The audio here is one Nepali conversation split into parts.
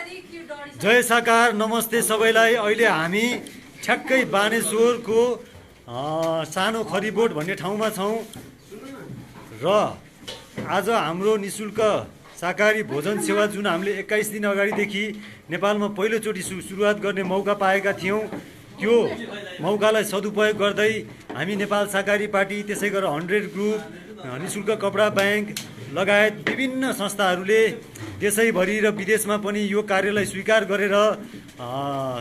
जय साकार नमस्ते सबैलाई। अहिले हामी ठ्याक्कै बानेश्वरको सानो खरिबोट भन्ने ठाउँमा छौँ र आज हाम्रो निशुल्क शाकाहारी भोजन सेवा जुन हामीले 21 दिन अगाडिदेखि नेपालमा पहिलोचोटि सुरुवात गर्ने मौका पाएका थियौँ, त्यो मौकालाई सदुपयोग गर्दै हामी नेपाल शाकाहारी पार्टी, त्यसै गरेर 100 ग्रुप, निशुल्क कपडा ब्याङ्क लगायत विभिन्न संस्थाहरूले देशैभरि र विदेशमा पनि यो कार्यलाई स्वीकार गरेर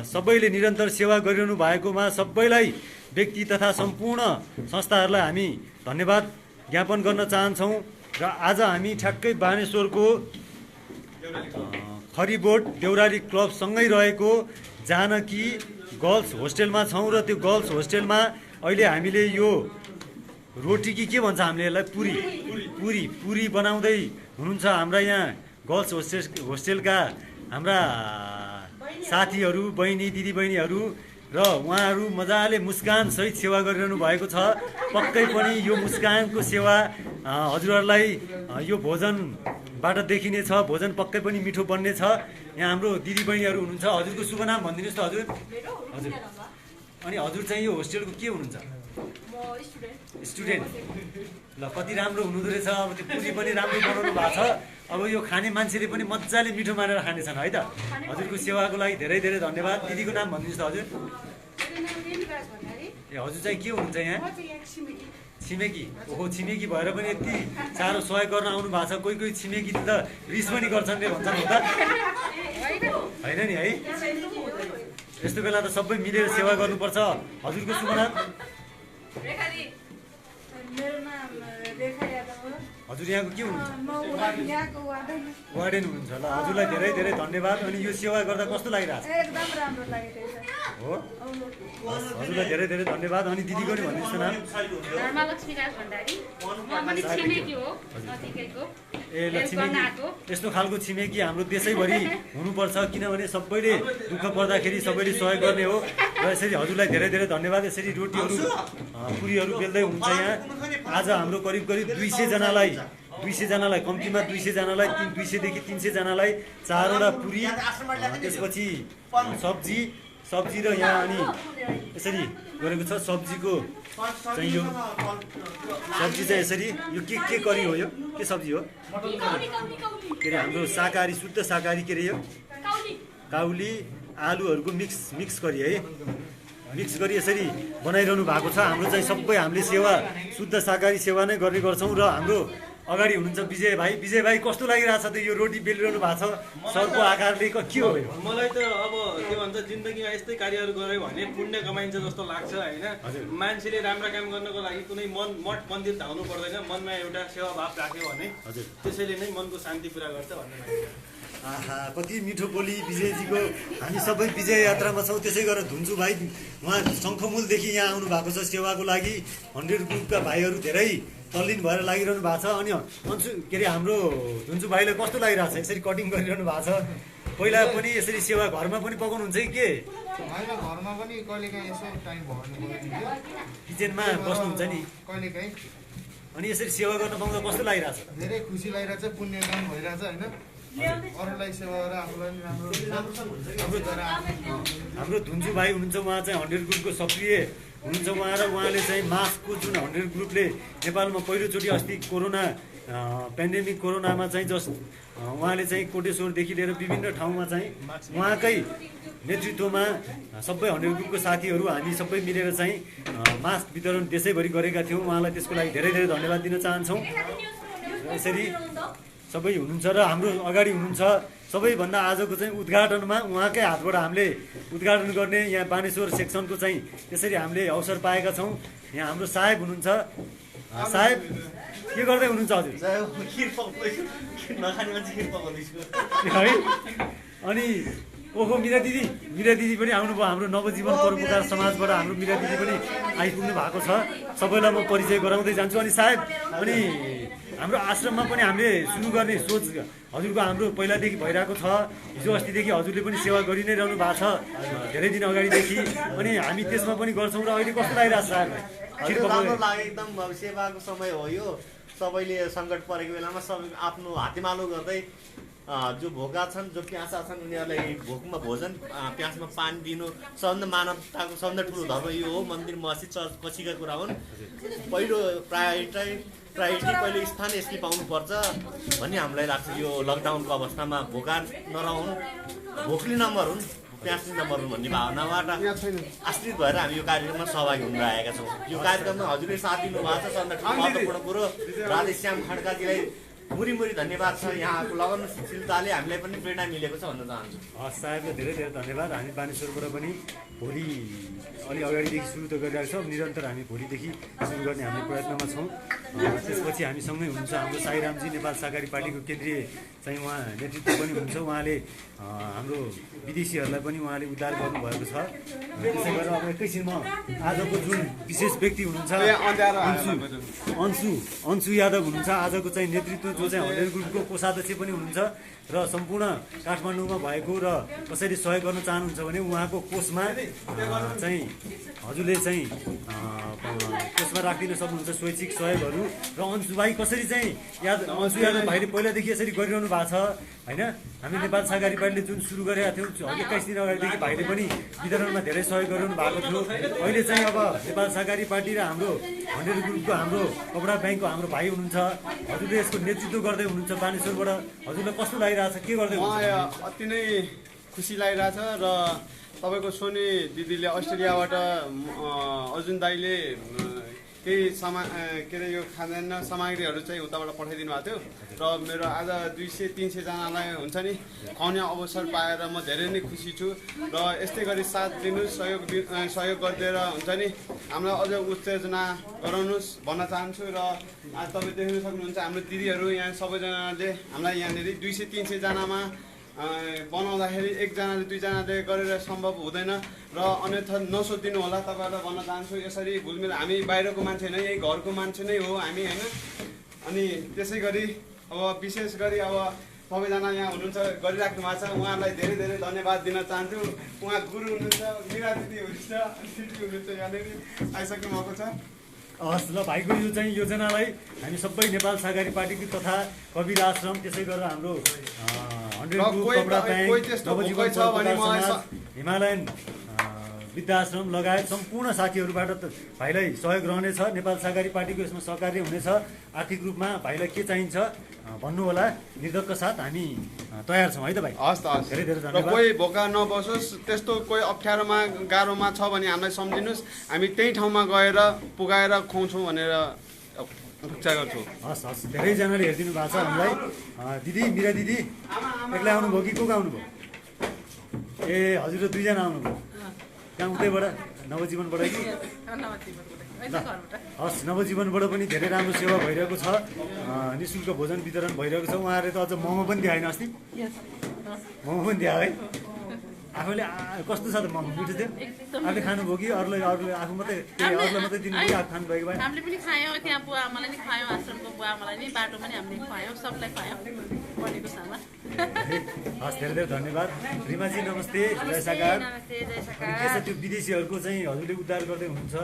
सबैले निरन्तर सेवा गरिरहनु भएकोमा सबैलाई व्यक्ति तथा सम्पूर्ण संस्थाहरूलाई हामी धन्यवाद ज्ञापन गर्न चाहन्छौँ। र आज हामी ठ्याक्कै बानेश्वरको खरिबोट देउराली क्लबसँगै रहेको जानकी गर्ल्स होस्टेलमा छौँ र त्यो गर्ल्स होस्टेलमा अहिले हामीले यो रोटी कि के भन्छ हामीले यसलाई, पुरी बनाउँदै हुनुहुन्छ हाम्रा यहाँ गर्ल्स होस्टेलका हाम्रा साथीहरू, बहिनी, दिदीबहिनीहरू र उहाँहरू मजाले मुस्कान सहित सेवा गरिरहनु भएको छ। पक्कै पनि यो मुस्कानको सेवा हजुरहरूलाई यो भोजनबाट देखिनेछ। भोजन पक्कै पनि मिठो बन्ने छ। यहाँ हाम्रो दिदीबहिनीहरू हुनुहुन्छ। हजुरको शुभ नाम भनिदिनुहोस् त हजुर। हजुर, अनि हजुर चाहिँ यो होस्टेलको के हुनुहुन्छ? स्टुडेन्ट। ल, कति राम्रो हुनुहुँदो रहेछ। अब त्यो पुरी पनि राम्रो बनाउनु भएको छ। अब यो खाने मान्छेले पनि मजाले मिठो मानेर खानेछन् है त। हजुरको सेवाको लागि धेरै धेरै धन्यवाद। दिदीको नाम भनिदिनुहोस् त हजुर। ए, हजुर चाहिँ के हुनुहुन्छ यहाँ? छिमेकी। ओहो, छिमेकी भएर पनि यति साह्रो सहयोग गर्न आउनु भएको छ। कोही कोही छिमेकी त रिस पनि गर्छन् रे भन्छन् हो त, होइन नि है? यस्तो बेला त सबै मिलेर सेवा गर्नुपर्छ। हजुरको शुभ नाम? हजुर यहाँको के हुनुहुन्छ? वार्डेन हुनुहुन्छ। ल, हजुरलाई धेरै धेरै धन्यवाद। अनि यो सेवा गर्दा कस्तो लागिरहेछ? एकदम राम्रो लागेको हो, हजुरलाई धेरै धेरै धन्यवाद। अनि दिदीको नि भन्नुहोस् त नाम? धर्मलक्ष्मी राज भण्डारी। म पनि छिमेकी हो, नजिकैको। ए, ल, छिमेकी। यस्तो खालको छिमेकी हाम्रो देशैभरि हुनुपर्छ, किनभने सबैले दुःख पर्दाखेरि सबैले सहयोग गर्ने हो। र यसरी हजुरलाई धेरै धेरै धन्यवाद। यसरी रोटीहरू पुरीहरू बेल्दै हुन्छ यहाँ। आज हाम्रो करिब 200 जनालाई कम्तीमा 200 जनालाई 200 देखि 300 जनालाई 4 वटा पुरी, त्यसपछि सब्जी र यहाँ अनि यसरी गरेको छ। सब्जीको चाहिँ यो सब्जी चाहिँ यसरी यो के करी हो? यो के सब्जी हो? के अरे हाम्रो शाकाहारी, शुद्ध शाकाहारी, के अरे यो काउली आलुहरूको मिक्स गरी है, मिक्स गरी यसरी बनाइरहनु भएको छ। हाम्रो चाहिँ सबै हामीले सेवा, शुद्ध शाकाहारी सेवा नै गर्ने गर्छौँ। र हाम्रो अगाडि हुनुहुन्छ विजय भाइ कस्तो लागिरहेछ त यो रोटी बेलिरहनु भएको छ सरको आकारले? के हो यो? मलाई त अब के भन्छ, जिन्दगीमा यस्तै कार्यहरू गऱ्यो भने पुण्य कमाइन्छ जस्तो लाग्छ होइन। मान्छेले राम्रो काम गर्नको लागि कुनै मठ मन्दिर धाउनु पर्दैन। मनमा एउटा सेवा भाव राख्यो भने त्यसैले नै मनको शान्ति पुरा गर्छ भन्ने लाग्छ। आहा, कति मिठो बोली विजयजीको। हामी सबै विजय यात्रामा छौँ। त्यसै गरेर धुन्चु भाइ उहाँ शङ्खमूलदेखि यहाँ आउनु भएको छ सेवाको लागि। 100 ग्रुपका भाइहरू धेरै तल्लीन भएर लागिरहनु भएको छ। अनि के अरे हाम्रो धुन्चु भाइलाई कस्तो लागिरहेको छ यसरी कटिङ गरिरहनु भएको छ? पहिला पनि यसरी सेवा घरमा पनि पकाउनुहुन्छ कि के? होइन, घरमा पनि कहिलेकाहीँ यसो टाइम भयो किचनमा बस्नुहुन्छ नि कहिलेकाहीँ। अनि यसरी सेवा गर्न पाउँदा कस्तो लागिरहेछ? धेरै खुसी लागिरहेछ, पुण्य काम भइरहेछ होइन। अरूलाई सेवा गरेर आफूलाई पनि राम्रो हुन्छ। हाम्रो धुन्चु भाइ हुनुहुन्छ, उहाँ चाहिँ 100 ग्रुपको सक्रिय हुनुहुन्छ उहाँ। र उहाँले चाहिँ मास्कको जुन 100 ग्रुपले नेपालमा पहिलोचोटि अस्ति पेन्डेमिक कोरोनामा चाहिँ उहाँले चाहिँ कोटेश्वरदेखि लिएर विभिन्न ठाउँमा चाहिँ उहाँकै नेतृत्वमा सबै 100 ग्रुपको साथीहरू हामी सबै मिलेर चाहिँ मास्क वितरण देशैभरि गरेका थियौँ। उहाँलाई त्यसको लागि धेरै धेरै धन्यवाद दिन चाहन्छौँ। यसरी सबै हुनुहुन्छ र हाम्रो अगाडि हुनुहुन्छ। सबैभन्दा आजको चाहिँ उद्घाटनमा उहाँकै हातबाट हामीले उद्घाटन गर्ने यहाँ बानेश्वर सेक्सनको चाहिँ त्यसरी हामीले अवसर पाएका छौँ। यहाँ हाम्रो साहेब हुनुहुन्छ। साहेब के गर्दै हुनुहुन्छ हजुर? है, अनि ओहो मिरा दिदी पनि आउनुभयो। हाम्रो नवजीवन परोपकार समाजबाट हाम्रो मिरा दिदी पनि आइपुग्नु भएको छ। सबैलाई म परिचय गराउँदै जान्छु। अनि साहेब, अनि हाम्रो आश्रममा पनि हामीले सुरु गर्ने सोच हजुरको हाम्रो पहिलादेखि भइरहेको छ। हिजो अस्तिदेखि हजुरले पनि सेवा गरि नै रहनु भएको छ धेरै दिन अगाडिदेखि। अनि हामी त्यसमा पनि गर्छौँ। र अहिले कस्तो लागिरहेको छ साहेबलाई? राम्रो लाग्यो एकदम। सेवाको समय हो यो। सबैले सङ्कट परेको बेलामा सबै आफ्नो हातेमालो गर्दै जो भोका छन् जो प्यासा छन् उनीहरूलाई भोकमा भोजन प्यासमा पानी दिनु सबभन्दा मानवताको सबभन्दा ठुलो धर्म यो हो। मन्दिर मस्जिद चर्च पछिका कुरा हुन्। पहिलो प्रायोरिटी पहिलो स्थान यसले पाउनुपर्छ भन्ने हामीलाई लाग्छ। यो लकडाउनको अवस्थामा भोका नरहन्, भोकली नम्बर हुन्, प्यासली नम्बर हुन् भन्ने भावनाबाट आश्रित भएर हामी यो कार्यक्रममा सहभागी हुन आएका छौँ। यो कार्यक्रममा हजुरले साथ दिनुभएको छ, सबभन्दा ठुलो महत्त्वपूर्ण कुरो राधेश्याम खड्काजीलाई मुरी धन्यवाद छ। यहाँको लगनशीलताले हामीलाई पनि प्रेरणा मिलेको छ भन्न चाहन्छु। हस् साहेबलाई धेरै धेरै धन्यवाद। हामी बानेश्वरबाट पनि भोलि अलि अगाडिदेखि सुरु त गरिरहेको छौँ, निरन्तर हामी भोलिदेखि सुरु गर्ने हामीले प्रयत्नमा छौँ। त्यसपछि हामीसँगै हुनुहुन्छ हाम्रो साईरामजी, नेपाल सहकारी पार्टीको केन्द्रीय चाहिँ उहाँ नेतृत्व पनि हुनुहुन्छ। उहाँले हाम्रो विदेशीहरूलाई पनि उहाँले उद्धार गर्नुभएको छ। त्यसै गरेर अब एकैछिनमा आजको जुन विशेष व्यक्ति हुनुहुन्छ अन्सु यादव हुनुहुन्छ, आजको चाहिँ नेतृत्व जो चाहिँ हन्ड्रेड ग्रुपको कोषाध्यक्ष पनि हुनुहुन्छ र सम्पूर्ण काठमाडौँमा भएको र कसरी सहयोग गर्न चाहनुहुन्छ भने उहाँको कोषमा चाहिँ हजुरले चाहिँ कोषमा राखिदिन सक्नुहुन्छ स्वैच्छिक सहयोगहरू। र अन्सु भाइ कसरी चाहिँ अन्सु यादव भाइले पहिलादेखि यसरी गरिरहनु भएको छ होइन। हामी नेपाल सहकारी पार्टीले जुन सुरु गरेका थियौँ 21 दिन अगाडिदेखि भाइले पनि वितरणमा धेरै सहयोग गरिरहनु भएको थियो। अहिले चाहिँ अब नेपाल सहकारी पार्टी र हाम्रो हन्ड्रेड ग्रुपको हाम्रो कपडा ब्याङ्कको हाम्रो भाइ हुनुहुन्छ, हजुरले यसको नेतृत्व गर्दै हुनुहुन्छ बानेश्वरबाट। हजुरलाई कस्तो लागिरहेछ, के गर्दै हुनुहुन्छ? अति नै खुसी लागिरहेछ र तपाईँको सोनी दिदीले अस्ट्रेलियाबाट अर्जुन दाईले केही के अरे यो खाद्यान्न सामग्रीहरू चाहिँ उताबाट पठाइदिनु भएको थियो र मेरो आज 200-300जनालाई हुन्छ नि खुवाउने अवसर पाएर म धेरै नै खुसी छु। र यस्तै गरी साथ दिनुहोस्, सहयोग गरिदिएर हुन्छ नि हामीलाई अझ उत्तेजना गराउनुहोस् भन्न चाहन्छु। र आज तपाईँ देख्न सक्नुहुन्छ हाम्रो दिदीहरू यहाँ सबैजनाले हामीलाई यहाँनिर 200-300जनामा बनाउँदाखेरि एकजनाले दुईजनाले गरेर सम्भव हुँदैन र अन्यथा नसोधिदिनु होला तपाईँहरूलाई भन्न चाहन्छु। यसरी भुलमिल हामी बाहिरको मान्छे नै, यही घरको मान्छे नै हो हामी होइन। अनि त्यसै गरी अब विशेष गरी अब सबैजना यहाँ हुनुहुन्छ गरिराख्नु भएको छ, उहाँहरूलाई धेरै धेरै धन्यवाद दिन चाहन्छु। उहाँ गुरु हुनुहुन्छ, मिरा दिदी हुनुहुन्छ, दिदी हुनुहुन्छ, यहाँनिर आइसक्नु भएको छ। हस् ल भाइको यो चाहिँ योजनालाई हामी सबै नेपाल सहकारी पार्टीको तथा कबीर आश्रम त्यसै गरेर हाम्रो हिमालयन वृद्धाश्रम लगायत सम्पूर्ण साथीहरूबाट भाइलाई सहयोग रहनेछ। नेपाल सहकारी पार्टीको यसमा सहकार्य हुनेछ। आर्थिक रूपमा भाइलाई के चाहिन्छ भन्नुहोला, निर्धक्क साथ हामी तयार छौँ है त भाइ। हस् त हस्, धेरै धेरै धन्यवाद। कोही भोका नबसोस्, त्यस्तो कोही अप्ठ्यारोमा गाह्रोमा छ भने हामीलाई सम्झिनुहोस्, हामी त्यही ठाउँमा गएर पुगाएर खुवाउँछौँ भनेर इच्छा गर्छु। हस् हस्, धेरैजनाले हेरिदिनु भएको छ हामीलाई। दिदी मिरा दिदी एक्लै आउनुभयो कि को आउनुभयो? ए हजुर दुईजना आउनुभयो। कहाँ उतैबाट नवजीवनबाट कि? हस्, नवजीवनबाट पनि धेरै राम्रो सेवा भइरहेको छ, निःशुल्क भोजन वितरण भइरहेको छ। उहाँहरूले त अझ मोमो पनि दिएन अस्ति, मोमो पनि दिए है। आफूले कस्तो छ त मोमो, मिठो थियो? आफूले खानुभयो कि अरूलाई आफू मात्रै अरूलाई मात्रै दिनु कि आफू खानुभएको भए? हामीले पनि खायौँ, त्यहाँ बुवा आमालाई नि खुवायौँ, आश्रमको बुवा आमालाई नि, बाटो पनि हामीले खुवायौँ, सबलाई खुवायौँ बनेको सामान। हस्, धेरै धेरै धन्यवाद। रिमाजी नमस्ते, जय साकार। के छ त्यो विदेशीहरूको चाहिँ हजुरले उद्धार गर्दै हुनुहुन्छ,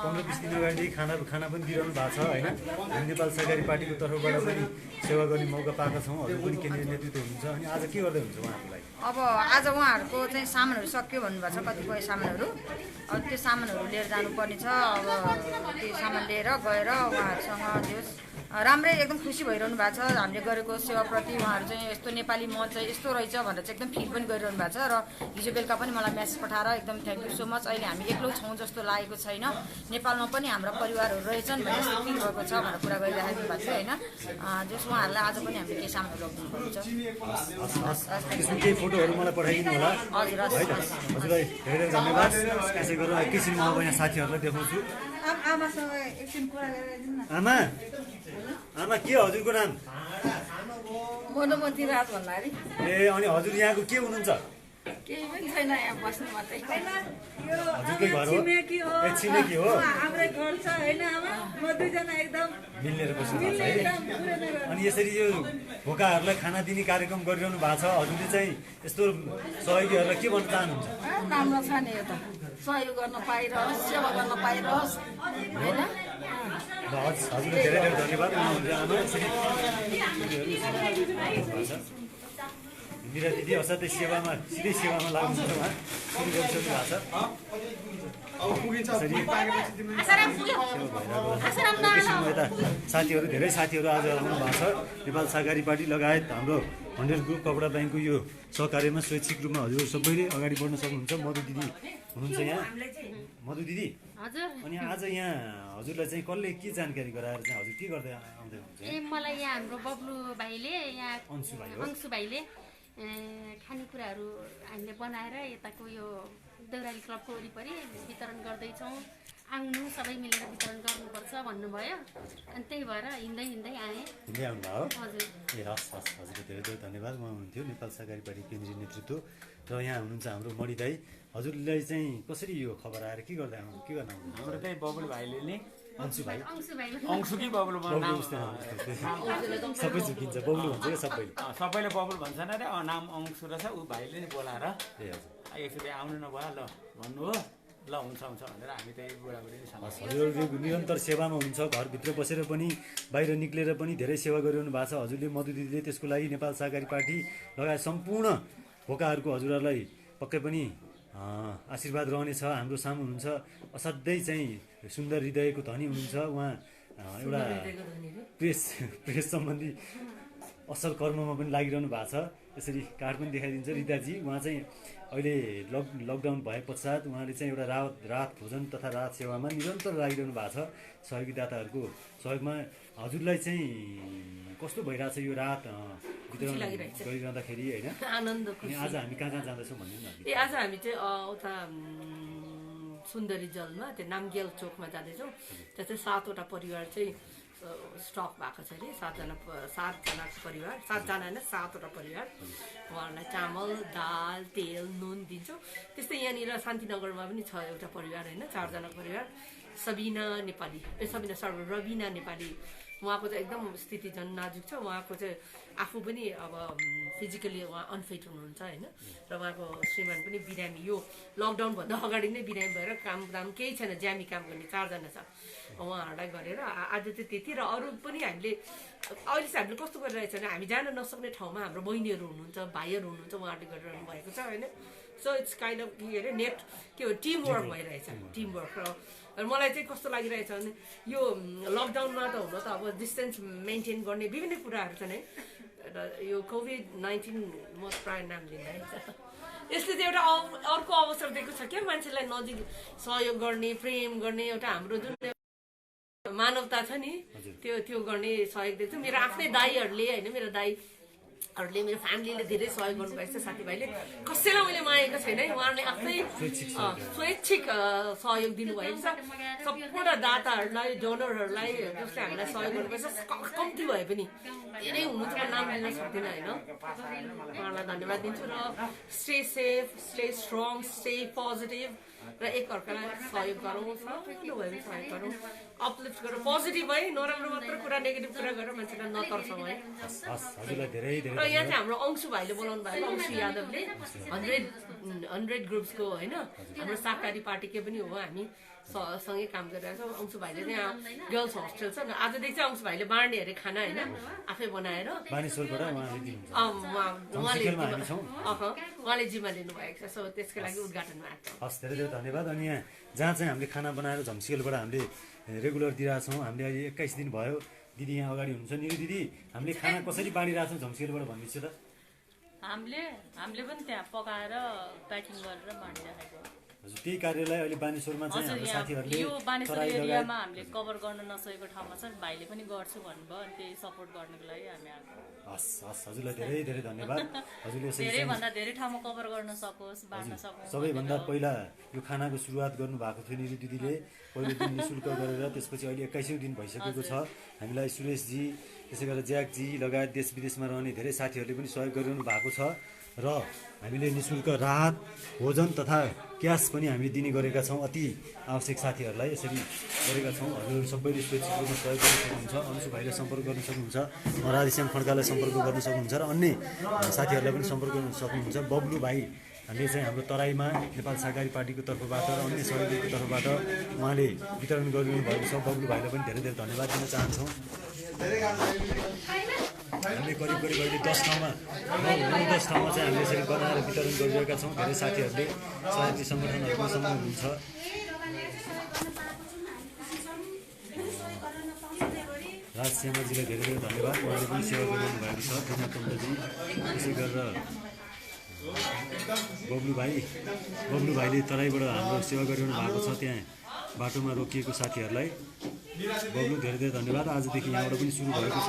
15-20 दिन अगाडिदेखि खाना पनि दिइरहनु भएको छ होइन। हामी नेपाल सहकारी पार्टीको तर्फबाट पनि सेवा गर्ने मौका पाएका छौँ, हजुर पनि केन्द्रीय नेतृत्व हुनुहुन्छ। अनि आज के गर्दै हुन्छ उहाँहरूलाई? अब आज उहाँहरूको चाहिँ सामानहरू सक्यो भन्नुभएको छ, कतिपय सामानहरू अब त्यो सामानहरू लिएर जानुपर्ने छ। अब त्यो सामान लिएर गएर उहाँहरूसँग त्यो राम्रै एकदम खुसी भइरहनु भएको छ। हामीले गरेको सेवाप्रति उहाँहरू चाहिँ यस्तो नेपाली मञ्च चाहिँ यस्तो रहेछ भनेर चाहिँ एकदम फिल पनि गरिरहनु भएको छ। र हिजो बेलुका पनि मलाई मेसेज पठाएर एकदम थ्याङ्क यू सो मच, अहिले हामी एक्लो छौँ जस्तो लागेको छैन, नेपालमा पनि हाम्रा परिवारहरू रहेछन् भनेर यस्तो फिल भएको छ भनेर कुरा गरिराख्नु भएको थियो होइन। जस उहाँहरूलाई आज पनि हामीले केही सामानहरू लगिदिनुपर्छ। केही फोटोहरू मलाई पठाइदिनु होला हजुर है त। हजुरलाई धेरै धेरै धन्यवाद। त्यसै गरेर एकैछिनमा अब यहाँ साथीहरूलाई देखाउँछु। आमा आमा के हजुरको नाम? मधुमती राज भण्डारी। ए अनि हजुर यहाँको के हुनुहुन्छ? केही पनि छैन, यहाँ बस्नु मात्रै। हजुरकै घर हो? ए छिमेकी हो? हाम्रै घर छ होइन आमा, म दुईजना एकदम मिलेर बस्नु भएको छ है। अनि यसरी यो भोकाहरूलाई खाना दिने कार्यक्रम गरिरहनु भएको छ, हजुरले चाहिँ यस्तो सहयोगीहरूलाई के भन्न चाहनुहुन्छ? राम्रो छ नि, यो त सहयोग गर्न पाइरहोस्, सेवा गर्न पाइरहोस् होइन। हजुरले धेरै धेरै धन्यवाद। मिरा दिदी असाध्यै सेवामा सिधै सेवामा लाग्नुहुन्छ उहाँ सुरु गरिसक्नु भएको छ अब पुगिन्छ यता साथीहरू धेरै साथीहरू आज आउनु भएको छ नेपाल सहकारी पार्टी लगायत हाम्रो 100 ग्रुप कपडा ब्याङ्कको यो सहकार्यमा स्वैच्छिक रूपमा हजुरहरू सबैले अगाडि बढ्न सक्नुहुन्छ मधु दिदी हुनुहुन्छ यहाँ मधु दिदी हजुर अनि आज यहाँ हजुरलाई चाहिँ कसले के जानकारी गराएर चाहिँ हजुर के गर्दै आउँदै हुनुहुन्छ ए मलाई यहाँ हाम्रो बब्लु भाइले यहाँ अंशु भाइ हो अंशु भाइले खानेकुराहरू हामीले बनाएर यताको यो देउराली क्लबको वरिपरि वितरण गर्दैछौँ आउनु सबै मिलेर वितरण गर्नुपर्छ भन्नुभयो अनि त्यही भएर हिँड्दै हिँड्दै आएँ हिँड्दै आउनुभयो हजुर ए हस् हस् हजुरको धेरै धेरै धन्यवाद उहाँ हुनुहुन्थ्यो नेपाल सहकारी पार्टी केन्द्रीय नेतृत्व र यहाँ हुनुहुन्छ हाम्रो मणि दाई हजुरलाई चाहिँ कसरी यो खबर आएर के गर्दै आउनु के गर्न आउनु हाम्रो त्यही बबुल भाइले नि अंशु भाइ अंशु कि बबुल नाम सबै झुकिन्छ बबुल भन्छ क्या सबैले सबैले बबुल भन्छन् अरे नाम अंशु रहेछ ऊ भाइले नि बोलाएर ए हजुर एकचोटि आउनु नभयो ल भन्नु हो ल हुन्छ हुन्छ भनेर हामी त्यही बुढाबुढी हजुरहरू निरन्तर सेवामा हुनुहुन्छ घरभित्र बसेर पनि बाहिर निक्लेर पनि धेरै सेवा गरिरहनु भएको छ हजुरले मधु दिदीले त्यसको लागि नेपाल सहकारी पार्टी लगायत सम्पूर्ण भोकाहरूको हजुरहरूलाई पक्कै पनि आशीर्वाद रहनेछ हाम्रो सामु हुनुहुन्छ असाध्यै चाहिँ सुन्दर हृदयको धनी हुनुहुन्छ उहाँ एउटा प्रेस सम्बन्धी असल कर्ममा पनि लागिरहनु भएको छ यसरी कार्ड पनि देखाइदिन्छ रिताजी उहाँ चाहिँ अहिले लकडाउन भए पश्चात उहाँले चाहिँ एउटा राहत भोजन तथा राहत सेवामा निरन्तर लागिरहनु भएको छ सहयोगीदाताहरूको सहयोगमा हजुरलाई चाहिँ कस्तो भइरहेछ यो राहत वितरण गरिरहँदाखेरि होइन आनन्द अनि आज हामी कहाँ कहाँ जाँदैछौँ भन्नु न आज हामी चाहिँ उता सुन्दरी जलमा त्यो नामग्याल चोकमा जाँदैछौँ त्यहाँ चाहिँ 7वटा परिवार चाहिँ स्टक भएको छ अरे 7जनाको परिवार 7जना होइन 7वटा परिवार उहाँहरूलाई चामल दाल तेल नुन दिन्छौँ त्यस्तै यहाँनिर शान्तिनगरमा पनि छ एउटा परिवार होइन 4जना परिवार रबिना नेपाली उहाँको चाहिँ एकदम स्थिति झन् नाजुक छ उहाँको चाहिँ आफू पनि अब फिजिकली उहाँ अनफिट हुनुहुन्छ होइन र उहाँको श्रीमान पनि बिरामी यो लकडाउनभन्दा अगाडि नै बिरामी भएर काम केही छैन ज्यामी काम गर्ने 4जना छ उहाँहरूलाई गरेर आज चाहिँ त्यति र अरू पनि हामीले अहिले चाहिँ हामीले कस्तो गरिरहेछ भने हामी जान नसक्ने ठाउँमा हाम्रो बहिनीहरू हुनुहुन्छ भाइहरू हुनुहुन्छ उहाँहरूले गरिरहनु भएको छ होइन सो इट्स काइन्ड अफ के अरे नेट के हो टिमवर्क भइरहेछ टिमवर्क र मलाई चाहिँ कस्तो लागिरहेछ भने यो लकडाउनमा त हुन त अब डिस्टेन्स मेन्टेन गर्ने विभिन्न कुराहरू छन् है र यो कोभिड-19 म प्रायः नाम लिँदैन यसले चाहिँ एउटा अर्को अवसर दिएको छ क्या मान्छेलाई नजिक सहयोग गर्ने प्रेम गर्ने एउटा हाम्रो जुन मानवता छ नि त्यो गर्ने सहयोग दिएको छ मेरो आफ्नै दाईहरूले होइन मेरो दाईहरूले मेरो फ्यामिलीले धेरै सहयोग गर्नुभएको छ साथीभाइले कसैलाई मैले मागेको छैन है उहाँहरूले आफ्नै स्वैच्छिक सहयोग दिनुभएको छ सम्पूर्ण दाताहरूलाई डोनरहरूलाई जसले हामीलाई सहयोग गर्नुभएको छ कम्ती भए पनि धेरै हुनुहुन्छ म नाम लिन सक्दिनँ होइन उहाँलाई धन्यवाद दिन्छु र stay safe stay strong stay positive र एकअर्कालाई सहयोग गरौँ सानो भए पनि सहयोग गरौँ अपलिफ्ट गरौँ पोजिटिभ है नराम्रो मात्र कुरा नेगेटिभ कुरा गरेर मान्छेलाई नतर्सौँ है र यहाँ चाहिँ हाम्रो अंशु भाइले बोलाउनु भएको अंशु यादवले 100 ग्रुप्सको होइन हाम्रो सहकारी पार्टीकै पनि हो हामी सँगै काम गरिरहेको छौँ अंशु भाइले त्यहाँ गर्ल्स होस्टेल छ आजदेखि चाहिँ अंशु भाइले बाँड्ने अरे खाना होइन आफै बनाएर उहाँले जिम्मा लिनुभएको छ सो त्यसको लागि उद्घाटनमा आएको हस् धेरै धेरै धन्यवाद अनि यहाँ जहाँ चाहिँ हामीले खाना बनाएर झम्सिकेलबाट हामीले रेगुलर दिइरहेछौँ हामीले अहिले 21 दिन भयो दिदी यहाँ अगाडि हुनुहुन्छ निरु दिदी हामीले खाना कसरी बाँडिरहेछौँ झम्सिकेलबाट भनिदिन्छु त हामीले पनि त्यहाँ पकाएर प्याकिङ गरेर बाँडिरहेको हजुर त्यही कार्यालय अहिले बानेश्वरमा चाहिँ हाम्रो साथीहरूले यो बानेश्वर एरियामा हामीले कभर गर्न नसकेको ठाउँमा चाहिँ भाइले पनि गर्छु भन्नुभयो अनि त्यही सपोर्ट गर्नको लागि हामी आएको हस् हस् हजुरलाई धेरै धेरै धन्यवाद हजुरले धेरैभन्दा धेरै ठाउँमा कभर गर्न सकोस् बाँड्न सकोस् सबैभन्दा पहिला यो खानाको सुरुवात गर्नु भएको थियो निरु दिदीले पहिलो दिन निःशुल्क गरेर त्यसपछि अहिले 21औं दिन भइसकेको छ हामीलाई सुरेशजी त्यसै गरेर ज्याकजी लगायत देश विदेशमा रहने धेरै साथीहरूले पनि सहयोग गरिरहनु भएको छ र हामीले निःशुल्क राहत भोजन तथा क्यास पनि हामीले दिने गरेका छौँ अति आवश्यक साथीहरूलाई यसरी गरेका छौँ हजुरहरू सबैले स्वैच्छिक रूपमा सहयोग गर्न सक्नुहुन्छ अंशु भाइलाई सम्पर्क गर्न सक्नुहुन्छ राधेश्याम खड्कालाई सम्पर्क गर्न सक्नुहुन्छ र अन्य साथीहरूलाई पनि सम्पर्क गर्न सक्नुहुन्छ बब्लु भाइ हामीले चाहिँ हाम्रो तराईमा नेपाल सहकारी पार्टीको तर्फबाट र अन्य सहयोगीको तर्फबाट उहाँले वितरण गरिदिनु भएको छ बब्लु भाइलाई पनि धेरै धेरै धन्यवाद दिन चाहन्छौँ हामीले करिब करिब अहिले 10 ठाउँमा 9-10 ठाउँमा चाहिँ हामीले यसरी बनाएर वितरण गरिरहेका छौँ। धेरै साथीहरूले सहयोगी सङ्गठनहरूको सँग हुनुहुन्छ। राज सेमाजीलाई धेरै धेरै धन्यवाद, उहाँले पनि सेवा गरिरहनु भएको छ। धन्यवाद पन्तजी। त्यसै गरेर बब्लु भाइले तराईबाट हाम्रो सेवा गरिरहनु भएको छ। त्यहाँ बाटोमा रोकिएको साथीहरूलाई बब्लु धेरै धेरै धन्यवाद। आजदेखि यहाँबाट पनि सुरु भएको छ।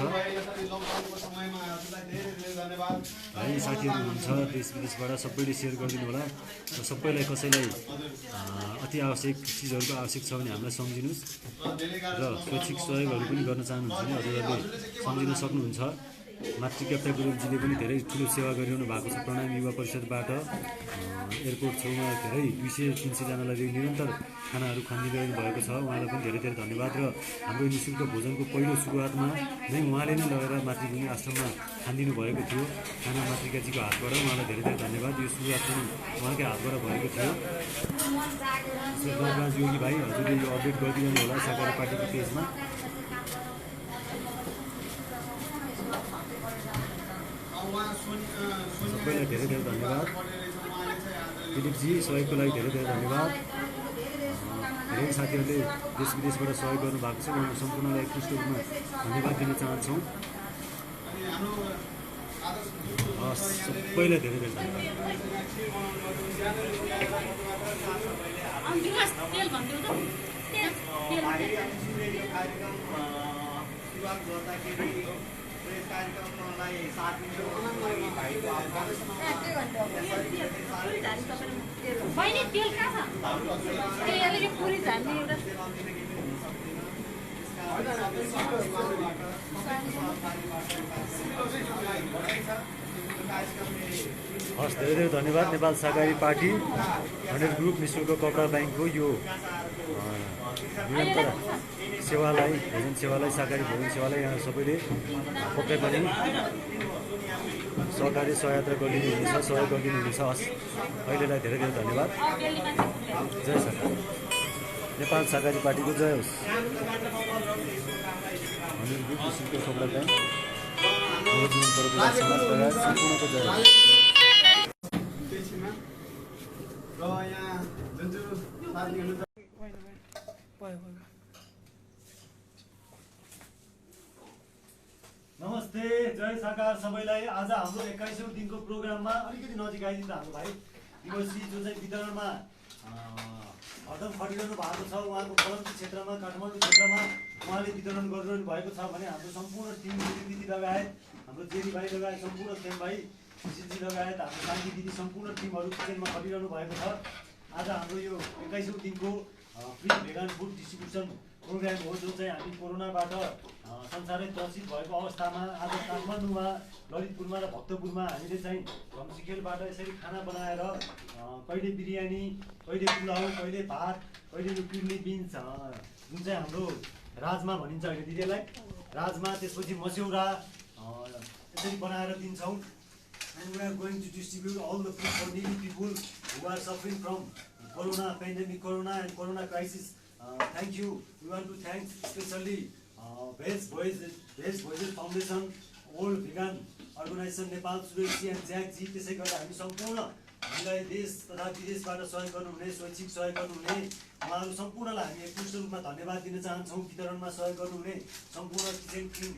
भाइ साथीहरू हुनुहुन्छ देश विदेशबाट, सबैले सेयर गरिदिनु होला र सबैलाई कसैलाई अति आवश्यक चिजहरूको आवश्यक छ भने हामीलाई सम्झिनुहोस् र स्वैच्छिक सहयोगहरू पनि गर्न चाहनुहुन्छ भने हजुरहरूले सम्झिन सक्नुहुन्छ। मातृकाप्ता गुरुजीले पनि धेरै ठुलो सेवा गरिरहनु भएको छ। प्रणाम युवा परिषदबाट एयरपोर्ट छेउमा धेरै 200-300जनालाई निरन्तर खानाहरू खानिरहनु भएको छ। उहाँलाई पनि धेरै धेरै धन्यवाद। र हाम्रो निःशुल्क भोजनको पहिलो सुरुवातमा नै उहाँले नै लगेर मातृभूमि आश्रममा खानिदिनु भएको थियो खाना मातृकाजीको हातबाट। उहाँलाई धेरै धेरै धन्यवाद। यो सुरुवात पनि उहाँकै हातबाट भएको थियो। राज योगी भाइ हजुरले यो अपडेट गरिदिनु होला साकारी पार्टीको पेजमा। सबैलाई धेरै धेरै धन्यवाद। दिलीपजी सहयोगको लागि धेरै धेरै धन्यवाद। धेरै साथीहरूले देश विदेशबाट सहयोग गर्नुभएको छ। उहाँहरू सम्पूर्णलाई एकमुष्ट रूपमा धन्यवाद दिन चाहन्छौँ। हस्, सबैलाई धेरै धेरै धन्यवाद। कार्यक्रमलाई साथ दिनु भाइको बहिनी तेल कहाँ छ? अलिकति पुरी झार्ने एउटा हस्, धेरै धेरै धन्यवाद। नेपाल सहकारी पार्टी 100 ग्रुप निःशुल्क कपडा ब्याङ्कको यो निरन्तर सेवालाई, भोजन सेवालाई, सहकारी भोजन सेवालाई यहाँ सबैले पक्कै पनि सहकारी सहायता गरिदिनु हुनेछ, सहयोग गरिदिनु हुनेछ। हस्, अहिलेलाई धेरै धेरै धन्यवाद। जय सरकार। नेपाल सहकारी पार्टीको जय होस्। 100 ग्रुप निःशुल्क कपडा ब्याङ्क जीवन परम्परा समाज लगायत सम्पूर्णको जय होस्। नमस्ते, जय साकार सबैलाई। आज हाम्रो 21औं दिनको प्रोग्राममा अलिकति नजिक आइदिँदा हाम्रो भाइ दिवसी जो चाहिँ वितरणमा हरदम खटिरहनु भएको छ। उहाँको कलम्बी क्षेत्रमा, काठमाडौँ क्षेत्रमा उहाँले वितरण गरिरहनु भएको छ भने हाम्रो सम्पूर्ण टिम दिदी लगायत हाम्रो जेरी भाइ लगायत सम्पूर्ण खेम भाइ सिजी लगायत हाम्रो शान्ति दिदी सम्पूर्ण टिमहरू किचनमा खटिरहनु भएको छ। आज हाम्रो यो 21औं दिनको free vegan food distribution programme हो, जो चाहिँ हामी कोरोनाबाट संसारै त्रसित भएको अवस्थामा आज काठमाडौँमा, ललितपुरमा र भक्तपुरमा हामीले चाहिँ धम्सीखेलबाट यसरी खाना बनाएर कहिले बिरयानी, कहिले पुलाउ, कहिले भात, कहिले यो किडनी बिन्स जुन चाहिँ हाम्रो राजमा भनिन्छ होइन दिदीलाई, राजमा, त्यसपछि मस्यौरा यसरी बनाएर दिन्छौँ। And we are going to distribute all the food for needy people who are suffering from corona pandemic, corona and corona crisis. Thank you. We want to thank especially Veg Voices Foundation, Old Vegan Organization, Nepal, Sureshi and Jack G. त्यसै गर्दा हामी सम्पूर्ण हामीलाई देश तथा विदेशबाट सहयोग गर्नुहुने, स्वैच्छिक सहयोग गर्नुहुने उहाँहरू सम्पूर्णलाई हामी एकमुष्ट रूपमा धन्यवाद दिन चाहन्छौँ। वितरणमा सहयोग गर्नुहुने सम्पूर्ण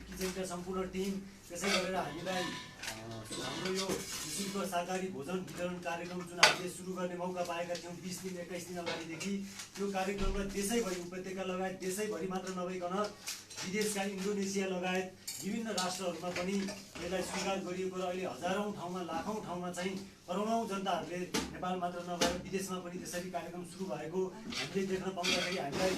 किचनका सम्पूर्ण टिम, त्यसै गरेर हामीलाई हाम्रो यो निःशुल्क शाकाहारी भोजन वितरण कार्यक्रम जुन हामीले सुरु गर्ने मौका पाएका थियौँ 20 दिन 21 दिन अगाडिदेखि, त्यो कार्यक्रमलाई देशैभरि, उपत्यका लगायत देशैभरि मात्र नभइकन विदेशका इन्डोनेसिया लगायत विभिन्न राष्ट्रहरूमा पनि यसलाई स्वीकार गरिएको र अहिले हजारौँ ठाउँमा, लाखौँ ठाउँमा चाहिँ करोडौँ जनताहरूले नेपाल मात्र नभएर विदेशमा पनि त्यसरी कार्यक्रम सुरु भएको हामीले देख्न पाउँदाखेरि हामीलाई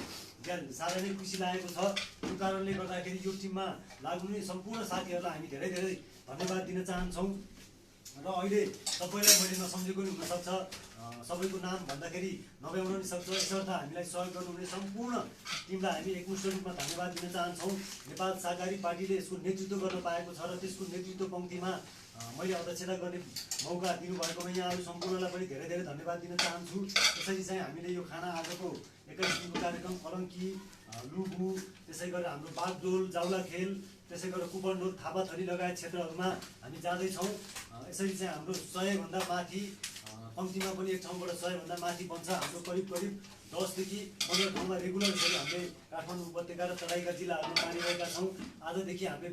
साह्रै नै खुसी लागेको छ। त्यो कारणले गर्दाखेरि यो टिममा लाग्ने सम्पूर्ण साथीहरूलाई हामी धेरै धेरै धन्यवाद दिन चाहन्छौँ। र अहिले सबैलाई मैले नसम्झेको नि हुनसक्छ, सबैको नाम भन्दाखेरि नभ्याउन नि सक्छ, यसर्थ हामीलाई सहयोग गर्नुहुने सम्पूर्ण टिमलाई हामी एकमुष्ट रूपमा धन्यवाद दिन चाहन्छौँ। नेपाल सहकारी पार्टीले यसको नेतृत्व गर्न पाएको छ र त्यसको नेतृत्व पङ्क्तिमा मैले अध्यक्षता गर्ने मौका दिनुभएकोमा यहाँहरू सम्पूर्णलाई पनि धेरै धेरै धन्यवाद दिन चाहन्छु। त्यसरी चाहिँ हामीले यो खाना आजको 21 दिनको कार्यक्रम कलङ्की, लुबु, त्यसै गरेर हाम्रो बागडोल, जाउला खेल त्यसै गरेर कुपनडोल थापाथली लगायत क्षेत्रहरूमा हामी जाँदैछौँ। यसरी चाहिँ हाम्रो 100 भन्दा माथि कम्तीमा पनि एक ठाउँबाट 100 भन्दा माथि बन्छ हाम्रो करिब 10 देखि 15 ठाउँमा रेगुलर यसरी हामीले काठमाडौँ उपत्यका र तराईका जिल्लाहरूमा मानिरहेका छौँ। आजदेखि हामीले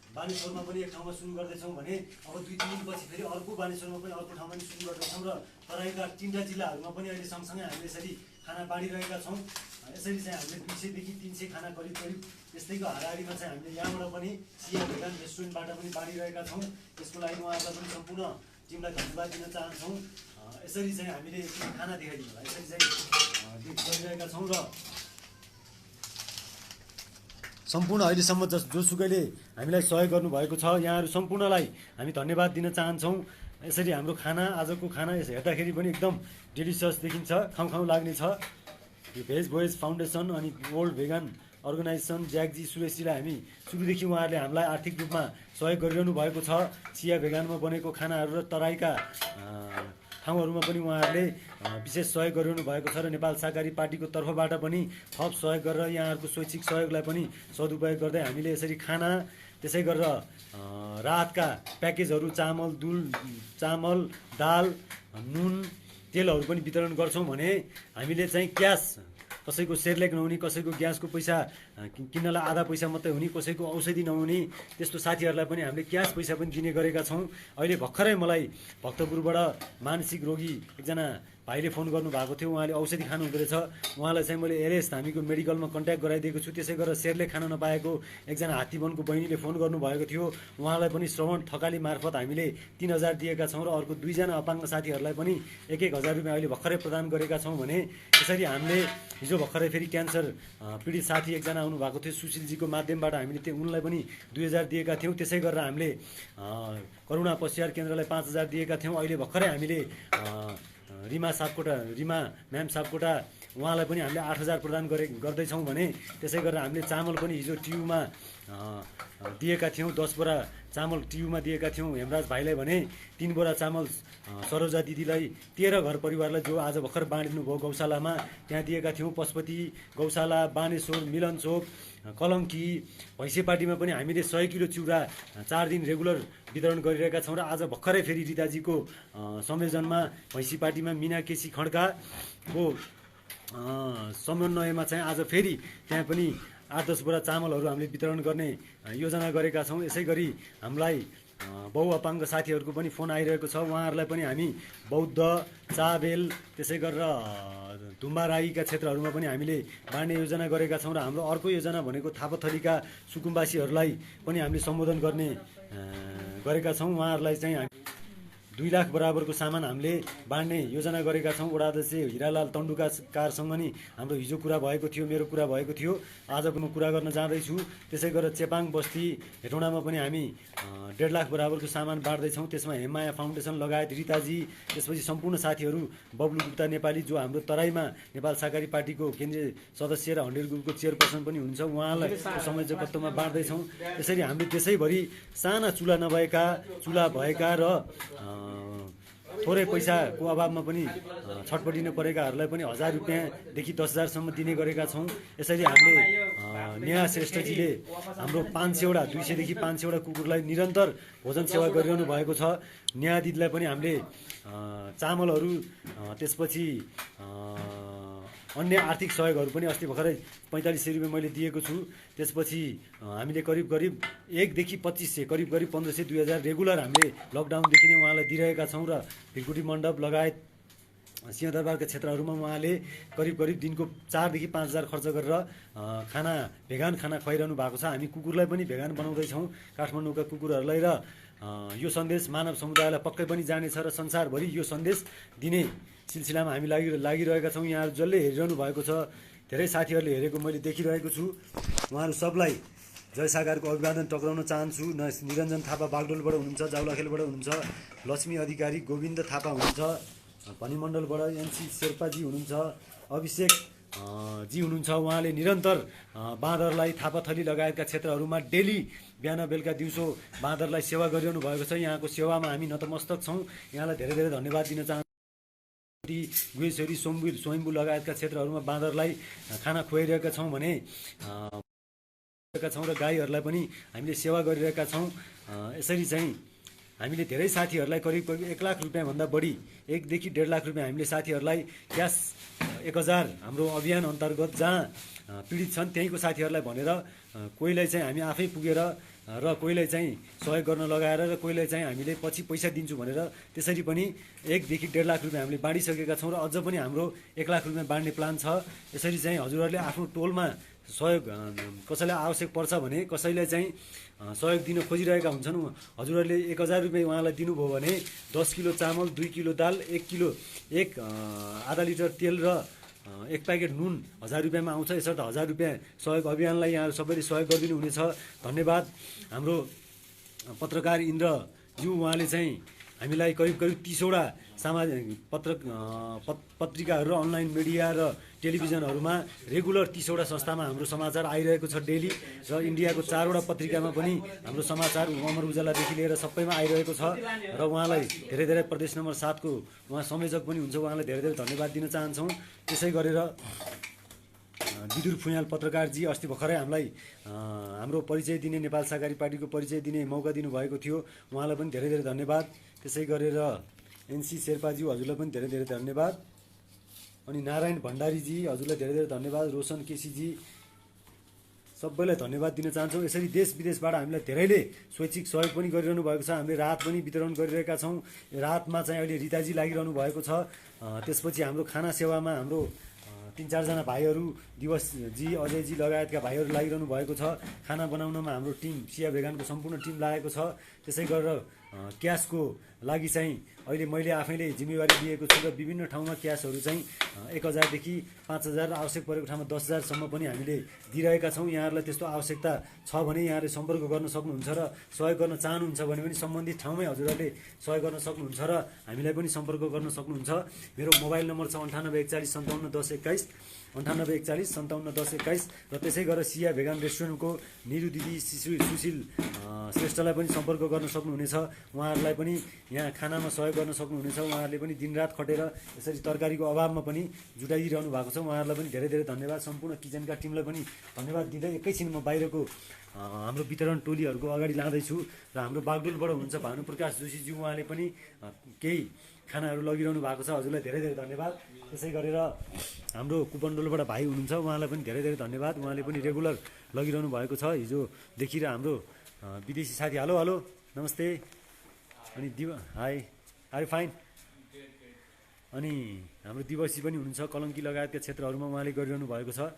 बानेश्वरमा पनि एक ठाउँमा सुरु गर्दैछौँ भने अब 2-3 दिनपछि फेरि अर्को बानेश्वरमा पनि अर्को ठाउँमा पनि सुरु गर्दैछौँ र तराईका 3वटा जिल्लाहरूमा पनि अहिले सँगसँगै हामीले यसरी खाना बाँडिरहेका छौँ। यसरी चाहिँ हामीले 200 देखि 300 खाना करिब यस्तैको हाराहारीमा चाहिँ हामीले यहाँबाट पनि सिया भेगान रेस्टुरेन्टबाट पनि बाँडिरहेका छौँ। यसको लागि उहाँहरूलाई पनि सम्पूर्ण टिमलाई धन्यवाद दिन चाहन्छौँ। यसरी चाहिँ हामीले खाना देखाइदिनु होला, यसरी चाहिँ गरिरहेका छौँ र सम्पूर्ण अहिलेसम्म जोसुकैले हामीलाई सहयोग गर्नुभएको छ यहाँहरू सम्पूर्णलाई हामी धन्यवाद दिन चाहन्छौँ। यसरी हाम्रो खाना आजको खाना हेर्दाखेरि पनि एकदम डेलिसियस देखिन्छ, खाउँ लाग्ने छ। यो भेज भोइज फाउन्डेसन अनि वर्ल्ड भेगान अर्गनाइजेसन ज्याकजी सुरेशजीलाई हामी सुरुदेखि उहाँहरूले हामीलाई आर्थिक रूपमा सहयोग गरिरहनु भएको छ। चिया भेगानमा बनेको खानाहरू र तराईका ठाउँहरूमा पनि उहाँहरूले विशेष सहयोग गरिरहनु भएको छ र नेपाल सहकारी पार्टीको तर्फबाट पनि थप सहयोग गरेर यहाँहरूको स्वैच्छिक सहयोगलाई पनि सदुपयोग गर्दै हामीले यसरी खाना त्यसै गरेर राहतका प्याकेजहरू चामल दाल नुन तेलहरू पनि वितरण गर्छौँ भने हामीले चाहिँ क्यास कसैको सेरलेक नहुने, कसैको ग्यासको पैसा किन्नलाई आधा पैसा मात्रै हुने, कसैको औषधि नहुने त्यस्तो साथीहरूलाई पनि हामीले क्यास पैसा पनि दिने गरेका छौँ। अहिले भर्खरै मलाई भक्तपुरबाट मानसिक रोगी एकजना भाइले फोन गर्नुभएको थियो, उहाँले औषधि खानु हुँदो रहेछ। उहाँलाई चाहिँ मैले एरेस्ट हामीको मेडिकलमा कन्ट्याक्ट गराइदिएको छु। त्यसै गरेर सेरलेक खान नपाएको एकजना हात्तीवनको बहिनीले फोन गर्नुभएको थियो, उहाँलाई पनि श्रवण थकाली मार्फत हामीले 3000 दिएका छौँ र अर्को 2 जना अपाङ्ग साथीहरूलाई पनि 1,000 रुपियाँ अहिले भर्खरै प्रदान गरेका छौँ। भने यसरी हामीले हिजो भर्खरै फेरि क्यान्सर पीडित साथी एकजना आउनुभएको थियो, सुशीलजीको माध्यमबाट हामीले उनलाई पनि 2000 दिएका थियौँ। त्यसै गरेर हामीले करुणा पश्चार केन्द्रलाई 5000 दिएका थियौँ। अहिले भर्खरै हामीले रिमा म्याम सापकोटा उहाँलाई पनि हामीले 8000 प्रदान गर्दैछौँ। भने त्यसै गरेर हामीले चामल पनि हिजो टियुमा दिएका थियौँ, 10 बोरा चामल टियुमा दिएका थियौँ हेमराज भाइलाई भने 3 बोरा चामल सरोजा दिदीलाई 13 घर परिवारलाई जो आज भर्खर बाँडिनु भयो गौशालामा त्यहाँ दिएका थियौँ। पशुपति गौशाला, बानेश्वर, मिलनचोक, कलङ्की, भैँसेपाटीमा पनि हामीले 100 किलो चिउरा 4 दिन रेगुलर वितरण गरिरहेका छौँ। र आज भर्खरै फेरि रिताजीको संयोजनमा भैँसीपाटीमा मिना केसी खड्काको समन्वयमा चाहिँ आज फेरि त्यहाँ पनि 8-10 बोरा चामलहरू हामीले वितरण गर्ने योजना गरेका छौँ। यसै गरी हामीलाई बहुअपाङ्ग साथीहरूको पनि फोन आइरहेको छ, उहाँहरूलाई पनि हामी बौद्ध, चाबेल त्यसै गरेर धुम्बा राईका क्षेत्रहरूमा पनि हामीले बाँड्ने योजना गरेका छौँ। र हाम्रो अर्को योजना भनेको थापाथलीका सुकुम्बासीहरूलाई पनि हामीले सम्बोधन गर्ने गरेका छौँ। उहाँहरूलाई चाहिँ 2 लाख बराबरको सामान हामीले बाँड्ने योजना गरेका छौँ। वडा अध्यक्ष हिरालाल तन्डुकारसँग नि हाम्रो हिजो कुरा भएको थियो, मेरो कुरा भएको थियो, आजको म कुरा गर्न जाँदैछु। त्यसै गरेर चेपाङ बस्ती हेटौँडामा पनि हामी 1.5 लाख बराबरको सामान बाँड्दैछौँ। त्यसमा हेमाया फाउन्डेसन लगायत रिताजी, त्यसपछि सम्पूर्ण साथीहरू, बब्लु गुप्ता नेपाली जो हाम्रो तराईमा नेपाल सहकारी पार्टीको केन्द्रीय सदस्य र हन्ड्रेड ग्रुपको चेयरपर्सन पनि हुनुहुन्छ, उहाँलाई संयोजकत्वमा बाँड्दैछौँ। यसरी हामीले देशैभरि साना चुला नभएका, चुला भएका र थोरै पैसाको अभावमा पनि छटपटिनु परेकाहरूलाई पनि 1000 रुपियाँदेखि 10,000 सम्म दिने गरेका छौँ। यसरी हामीले नेहा श्रेष्ठजीले हाम्रो 500वटा 200 देखि 500वटा कुकुरलाई निरन्तर भोजन सेवा गरिरहनु भएको छ। नेहा दिदीलाई पनि हामीले चामलहरू त्यसपछि अन्य आर्थिक सहयोगहरू पनि अस्ति भर्खरै 4500 रुपियाँ मैले दिएको छु। त्यसपछि हामीले करिब 1 देखि 2500 करिब 1500 2000 रेगुलर हामीले लकडाउनदेखि नै उहाँलाई दिइरहेका छौँ। र भिरकुटी मण्डप लगायत सिंहदरबारका क्षेत्रहरूमा उहाँले करिब दिनको 4 देखि 5000 खर्च गरेर भेगान खाना खुवाइरहनु भएको छ। हामी कुकुरलाई पनि भेगान बनाउँदैछौँ काठमाडौँका कुकुरहरूलाई। र यो सन्देश मानव समुदायलाई पक्कै पनि जानेछ र संसारभरि यो सन्देश दिने सिलसिलामा हामी लागिरहेका छौँ। यहाँहरू जसले हेरिरहनु भएको छ, धेरै साथीहरूले हेरेको मैले देखिरहेको छु, उहाँहरू सबलाई जय सागरको अभिवादन टक्राउन चाहन्छु। निरञ्जन थापा बागडोलबाट हुनुहुन्छ, जाउलाखेलबाट हुनुहुन्छ, लक्ष्मी अधिकारी, गोविन्द थापा हुनुहुन्छ, भनिमण्डलबाट एनसी शेर्पाजी हुनुहुन्छ, अभिषेक जी हुनुहुन्छ। उहाँले निरन्तर बाँदरलाई थापाथली लगायतका क्षेत्रहरूमा डेली बिहान बेलुका दिउँसो बाँदरलाई सेवा गरिरहनु भएको छ। यहाँको सेवामा हामी नतमस्तक छौँ। यहाँलाई धेरै धेरै धन्यवाद दिन चाहन्छु। गुहेश्वरी, स्वयम्भू लगायतका क्षेत्रहरूमा बाँदरलाई खाना खुवाइरहेका छौँ भने छौँ र गाईहरूलाई पनि हामीले सेवा गरिरहेका छौँ। यसरी चाहिँ हामीले धेरै साथीहरूलाई करिब 1 लाख रुपियाँभन्दा बढी 1 देखि 1.5 लाख रुपियाँ हामीले साथीहरूलाई क्यास 1000 हाम्रो अभियान अन्तर्गत जहाँ पीडित छन् त्यहीँको साथीहरूलाई भनेर कोहीलाई चाहिँ हामी आफै पुगेर र कोहीलाई चाहिँ सहयोग गर्न लगाएर र कोहीलाई चाहिँ हामीले पछि पैसा दिन्छु भनेर त्यसरी पनि 1 देखि 1.5 लाख रुपियाँ हामीले बाँडिसकेका छौँ र अझ पनि हाम्रो 1 लाख रुपियाँ बाँड्ने प्लान छ। यसरी चाहिँ हजुरहरूले आफ्नो टोलमा सहयोग कसैलाई आवश्यक पर्छ भने कसैलाई चाहिँ सहयोग दिन खोजिरहेका हुन्छन् हजुरहरूले 1000 रुपियाँ उहाँलाई दिनुभयो भने 10 किलो चामल 2 किलो दाल 1 किलो आधा लिटर तेल र 1 प्याकेट नुन 1000 रुपियाँमा आउँछ। यसर्थ 1000 रुपियाँ सहयोग अभियानलाई यहाँ सबैले सहयोग गरिदिनु हुनेछ। धन्यवाद। हाम्रो पत्रकार इन्द्रज्यू उहाँले चाहिँ हामीलाई करिब 30वटा सामाजिक पत्रिकाहरू र अनलाइन मिडिया र टेलिभिजनहरूमा रेगुलर 30वटा संस्थामा हाम्रो समाचार आइरहेको छ डेली र इन्डियाको 4वटा पत्रिकामा पनि हाम्रो समाचार अमर उजालादेखि लिएर सबैमा आइरहेको छ र उहाँलाई धेरै धेरै प्रदेश नम्बर 7 को उहाँ संयोजक पनि हुन्छ। उहाँलाई धेरै धेरै धन्यवाद दिन चाहन्छौँ। त्यसै गरेर विदुर फुयाल पत्रकारजी अस्ति भर्खरै हामीलाई हाम्रो परिचय दिने नेपाल सहकारी पार्टीको परिचय दिने मौका दिनुभएको थियो। उहाँलाई पनि धेरै धेरै धन्यवाद। त्यसै गरेर एनसी शेर्पाज्यू हजुरलाई पनि धेरै धेरै धन्यवाद। अनि नारायण भण्डारीजी हजुरलाई धेरै धेरै धन्यवाद। रोशन केसीजी सबैलाई धन्यवाद दिन चाहन्छौँ। यसरी देश विदेशबाट हामीलाई धेरैले स्वैच्छिक सहयोग पनि गरिरहनु भएको छ। हामीले राहत पनि वितरण गरिरहेका छौँ। राहतमा चाहिँ अहिले रिताजी लागिरहनु भएको छ। त्यसपछि हाम्रो खाना सेवामा हाम्रो 3-4 जना भाइहरू दिवसजी अजयजी लगायतका भाइहरू लागिरहनु भएको छ। खाना बनाउनमा हाम्रो टिम सिया भेगानको सम्पूर्ण टिम लागेको छ। त्यसै गरेर क्यासको लागि चाहिँ अहिले मैले आफैले जिम्मेवारी लिएको छु र विभिन्न ठाउँमा क्यासहरू चाहिँ 1000 देखि 5000 आवश्यक परेको ठाउँमा 10000 सम्म पनि हामीले दिइरहेका छौँ। यहाँहरूलाई त्यस्तो आवश्यकता छ भने यहाँहरूले सम्पर्क गर्न सक्नुहुन्छ र सहयोग गर्न चाहनुहुन्छ भने पनि सम्बन्धित ठाउँमै हजुरहरूले सहयोग गर्न सक्नुहुन्छ र हामीलाई पनि सम्पर्क गर्न सक्नुहुन्छ। मेरो मोबाइल नम्बर छ 9841 57 10 21 9841 57 10 21 र त्यसै गरेर सिया भेगान रेस्टुरेन्टको निरु दिदी सुशील श्रेष्ठलाई पनि सम्पर्क गर्न सक्नुहुनेछ। उहाँहरूलाई पनि यहाँ खानामा सहयोग गर्न सक्नुहुनेछ। उहाँहरूले पनि दिनरात खटेर यसरी तरकारीको अभावमा पनि जुटाइरहनु भएको छ। उहाँहरूलाई पनि धेरै धेरै धन्यवाद। सम्पूर्ण किचनका टिमलाई पनि धन्यवाद दिँदै एकैछिन म बाहिरको हाम्रो वितरण टोलीहरूको अगाडि लाँदैछु र हाम्रो बागडोलबाट हुनुहुन्छ भानुप्रकाश जोशीज्यू उहाँले पनि केही खानाहरू लगिरहनु भएको छ। हजुरलाई धेरै धेरै धन्यवाद। त्यसै गरेर हाम्रो कुपनडोलबाट भाइ हुनुहुन्छ उहाँलाई पनि धेरै धेरै धन्यवाद। उहाँले पनि रेगुलर लगिरहनु भएको छ। हिजोदेखि र हाम्रो विदेशी साथी हेलो हेलो नमस्ते अनि हाई आर फाइन। अनि हाम्रो दिवसी पनि हुनुहुन्छ कलङ्की लगायतका क्षेत्रहरूमा उहाँले गरिरहनु भएको छ।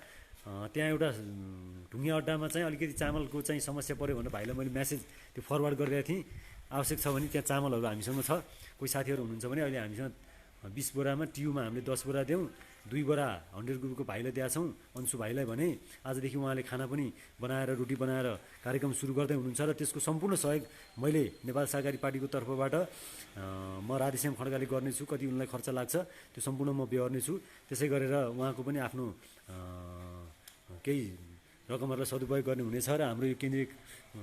त्यहाँ एउटा ढुङ्गे अड्डामा चाहिँ अलिकति चामलको चाहिँ समस्या पऱ्यो भनेर भाइलाई मैले म्यासेज त्यो फरवर्ड गरिरहेको थिएँ। आवश्यक छ भने त्यहाँ चामलहरू हामीसँग छ। कोही साथीहरू हुनुहुन्छ भने अहिले हामीसँग 20 बोरामा टियुमा हामीले 10 बोरा दियौँ। 2 बोरा 100 ग्रुपको भाइलाई दिएका छौँ अन्सु भाइलाई भने आजदेखि उहाँले खाना पनि बनाएर रोटी बनाएर कार्यक्रम सुरु गर्दै हुनुहुन्छ र त्यसको सम्पूर्ण सहयोग मैले नेपाल सहकारी पार्टीको तर्फबाट म राधेश्याम खड्काले गर्नेछु। कति उनलाई खर्च लाग्छ त्यो सम्पूर्ण म बेहोर्नेछु। त्यसै गरेर उहाँको पनि आफ्नो केही रकमहरूलाई सदुपयोग गर्ने हुनेछ र हाम्रो यो केन्द्रीय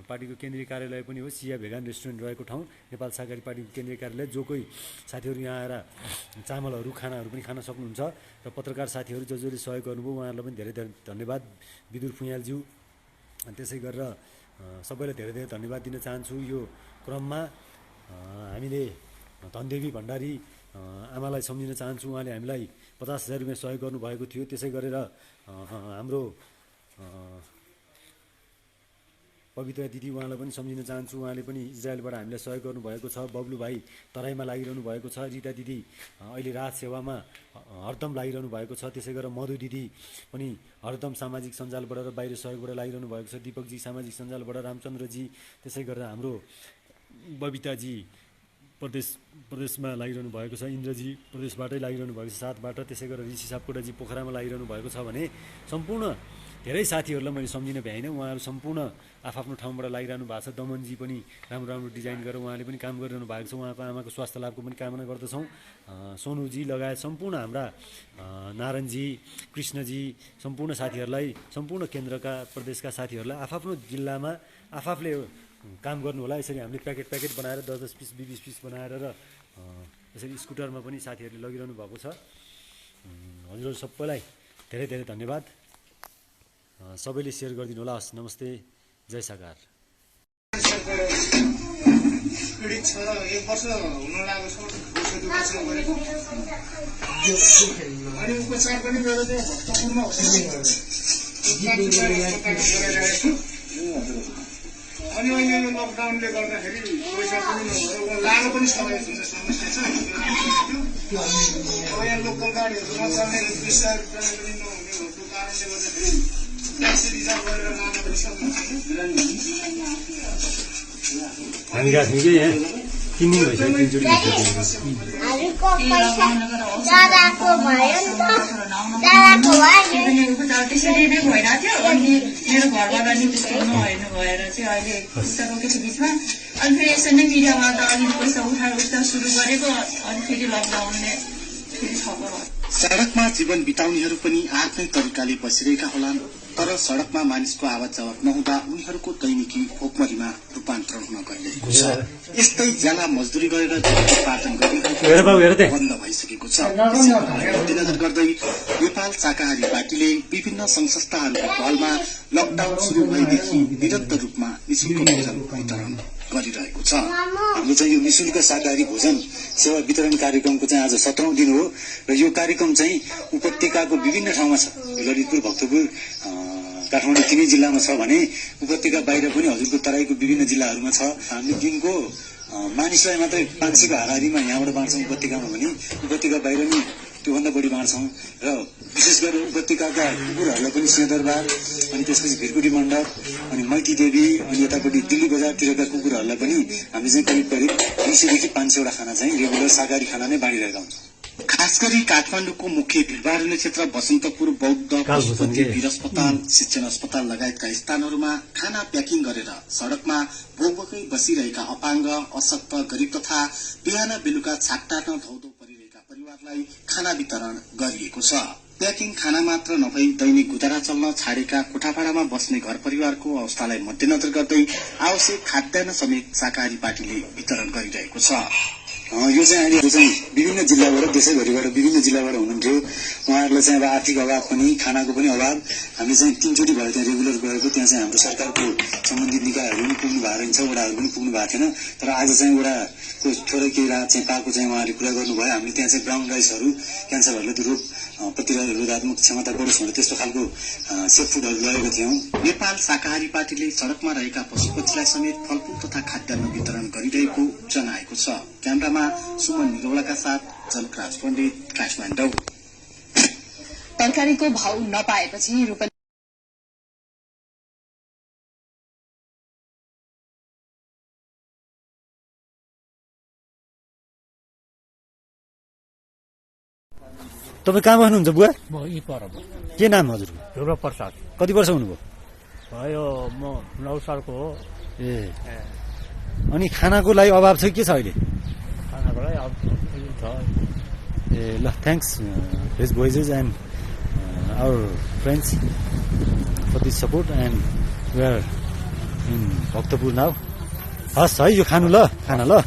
पार्टीको केन्द्रीय कार्यालय पनि हो सिया भेगान रेस्टुरेन्ट रहेको ठाउँ नेपाल सहकारी पार्टीको केन्द्रीय कार्यालय। जो कोही साथीहरू यहाँ आएर चामलहरू खानाहरू पनि खान सक्नुहुन्छ र पत्रकार साथीहरू जसले सहयोग गर्नुभयो उहाँहरूलाई पनि धेरै धेरै धन्यवाद। विदुर फुयालज्यू त्यसै गरेर सबैलाई धेरै धेरै धन्यवाद दिन चाहन्छु। यो क्रममा हामीले धनदेवी भण्डारी आमालाई सम्झिन चाहन्छु। उहाँले हामीलाई 50,000 रुपियाँ सहयोग गर्नुभएको थियो। त्यसै गरेर हाम्रो पवित्र दिदी उहाँलाई पनि सम्झिन चाहन्छु। उहाँले पनि इजरायलबाट हामीलाई सहयोग गर्नुभएको छ। बब्लु भाइ तराईमा लागिरहनु भएको छ। रिता दिदी अहिले राहत सेवामा हरदम लागिरहनु भएको छ। त्यसै गरेर मधु दिदी पनि हरदम सामाजिक सञ्जालबाट र बाहिर सहयोगबाट लागिरहनु भएको छ। दिपकजी सामाजिक सञ्जालबाट, रामचन्द्रजी त्यसै गरेर हाम्रो बबिताजी प्रदेशमा लागिरहनु भएको छ। इन्द्रजी प्रदेशबाटै लागिरहनु भएको छ 7बाट। त्यसै गरेर ऋषि सापकोटाजी पोखरामा लागिरहनु भएको छ भने सम्पूर्ण धेरै साथीहरूलाई मैले सम्झिन भ्याइनँ। उहाँहरू सम्पूर्ण आफ्नो ठाउँबाट लागिरहनु भएको छ। दमनजी पनि राम्रो राम्रो डिजाइन गरेर उहाँले पनि काम गरिरहनु भएको छ। उहाँको आमाको स्वास्थ्य लाभको पनि कामना गर्दछौँ। सोनुजी लगायत सम्पूर्ण हाम्रा नारायणजी कृष्णजी सम्पूर्ण साथीहरूलाई सम्पूर्ण केन्द्रका प्रदेशका साथीहरूलाई आफ्नो जिल्लामा आफूले काम गर्नु होला। यसरी हामीले प्याकेट बनाएर 10-10 पिस 20-20 पिस बनाएर र यसरी स्कुटरमा पनि साथीहरूले लगिरहनु भएको छ। हजुरहरू सबैलाई धेरै धेरै धन्यवाद। सबैले सेयर गरिदिनु होला। हस्, नमस्ते, जय साकार। पीडित छ र 1 वर्ष हुन लागेको छ गरेको अनि उपचार पनि गरेर भक्तपुरमा अनि अहिले यो लकडाउनले गर्दाखेरि पैसा पनि नभएर लानु पनि समस्या छ। यहाँ लोकल गाडीहरू नचल्ने विस्तार पनि नहुने भएको कारणले गर्दाखेरि ट्याक्सी रिजर्भ गरेर लान पनि सक्नुहुन्छ। हामी गएको थियौँ कि यहाँ 3 दिन भइसक्यो, 3 चोटि त्यसरी नै भइरहेको थियो। अनि मेरो घरवाला नि त्यस्तो नहेर्नु भएर चाहिँ अहिले उता रोकेको छु बिचमा। अनि फेरि यसरी नै मिडियामा त अलिक पैसा उठा सुरु गरेको, अनि फेरि लकडाउनले फेरि थप भयो। सडकमा जीवन बिताउनेहरू पनि आफ्नै तरिकाले बसिरहेका होलान्, तर सडकमा मानिसको आवाज जवाब नहुँदा उनीहरूको दैनिकी भोकमरीमा रूपान्तरण हुन गइरहेको छ। यस्तै ज्याला मजदुरी गरेर उत्पादन गरिरहेको बन्द भइसकेको छ। मध्यनजर गर्दै नेपाल शाकाहारी पार्टीले विभिन्न संघ संस्थाहरूको पहलमा लकडाउन शुरू भएदेखि निरन्तर रूपमा निःशुल्क भोजन वितरण गरिरहेको छ। हामीले चाहिँ यो निःशुल्क शाकाहारी भोजन सेवा वितरण कार्यक्रमको चाहिँ आज 17औं दिन हो र यो कार्यक्रम चाहिँ उपत्यकाको विभिन्न ठाउँमा छ। ललितपुर, भक्तपुर, काठमाडौँ 3 जिल्लामा छ भने उपत्यका बाहिर पनि हजुरको तराईको विभिन्न जिल्लाहरूमा छ। हामीले दिनको मानिसलाई मात्रै 500 को हाराहारीमा यहाँबाट बाँड्छौँ उपत्यकामा भने उपत्यका बाहिर नि त्योभन्दा बढी बाँड्छौँ। र विशेष गरेर उपत्यकाका कुकुरहरूलाई पनि सिंहदरबार, अनि त्यसपछि भिरकुटी मण्डप, अनि मैती देवी, अनि यतापट्टि दिल्ली बजारतिरका कुकुरहरूलाई पनि हामी चाहिँ करिब 200 देखि 500 वटा खाना चाहिँ रेगुलर शाकाहारी खाना नै बाँडिरहेका हुन्छौँ। खास गरी काठमाडौँको मुख्य भिडभाड क्षेत्र बसन्तपुर बौद्ध पशुपति वीर अस्पताल, शिक्षण अस्पताल लगायतका स्थानहरूमा खाना प्याकिङ गरेर सड़कमा भोकभोकै बसिरहेका अपाङ्ग, अशक्त, गरिब तथा बिहान बेलुका छाक टार्न धौधौ परिरहेका परिवारलाई खाना वितरण गरिएको छ। प्याकिङ खाना मात्र नभई दैनिक गुजारा चल्न छाडेका कोठाभाडामा बस्ने घर परिवारको अवस्थालाई मध्यनजर गर्दै आवश्यक खाद्यान्न समेत शाकाहारी पार्टीले वितरण गरिरहेको छ। यो चाहिँ अहिले चाहिँ विभिन्न जिल्लाबाट, देशैभरिबाट विभिन्न जिल्लाबाट हुनुहुन्थ्यो। उहाँहरूलाई चाहिँ अब आर्थिक अभाव पनि, खानाको पनि अभाव। हामीले चाहिँ 3 चोटि भयो त्यहाँ रेगुलर गएको। त्यहाँ चाहिँ हाम्रो सरकारको सम्बन्धित निकायहरू पनि पुग्नु भएको रहेछ, वडाहरू पनि पुग्नु भएको थिएन। तर आज चाहिँ वडाको थोरै केही राहत चाहिँ पाएको चाहिँ उहाँहरूले कुरा गर्नुभयो। हामीले त्यहाँ चाहिँ ब्राउन राइसहरू, क्यान्सरहरूलाई त्यो रोग प्रतिरोधात्मक क्षमता बढोस् भनेर त्यस्तो खालको सेफ फुडहरू लगेको थियौं। नेपाल शाकाहारी पार्टीले सड़कमा रहेका पशुपक्षीलाई समेत फलफूल तथा खाद्यान्न वितरण गरिरहेको जनाएको छ। क्यामेरामा सुमन निरौलाका साथ जनकराज पण्डित, काठमाडौँ। तरकारीको भाउ नपाएपछि तपाईँ कहाँ बस्नुहुन्छ बुवा? म यी पर। के नाम हजुरको? ध्रुव प्रसाद। कति वर्ष हुनुभयो? भयो म 9 सालको हो। ए, अनि खानाको लागि अभाव छ के छ अहिले? खानाको लागि अब छ। ए ल, thanks his voices and our friends for this support and we are in Bhaktapur now. हस् है, यो खानु ल, खाना ल।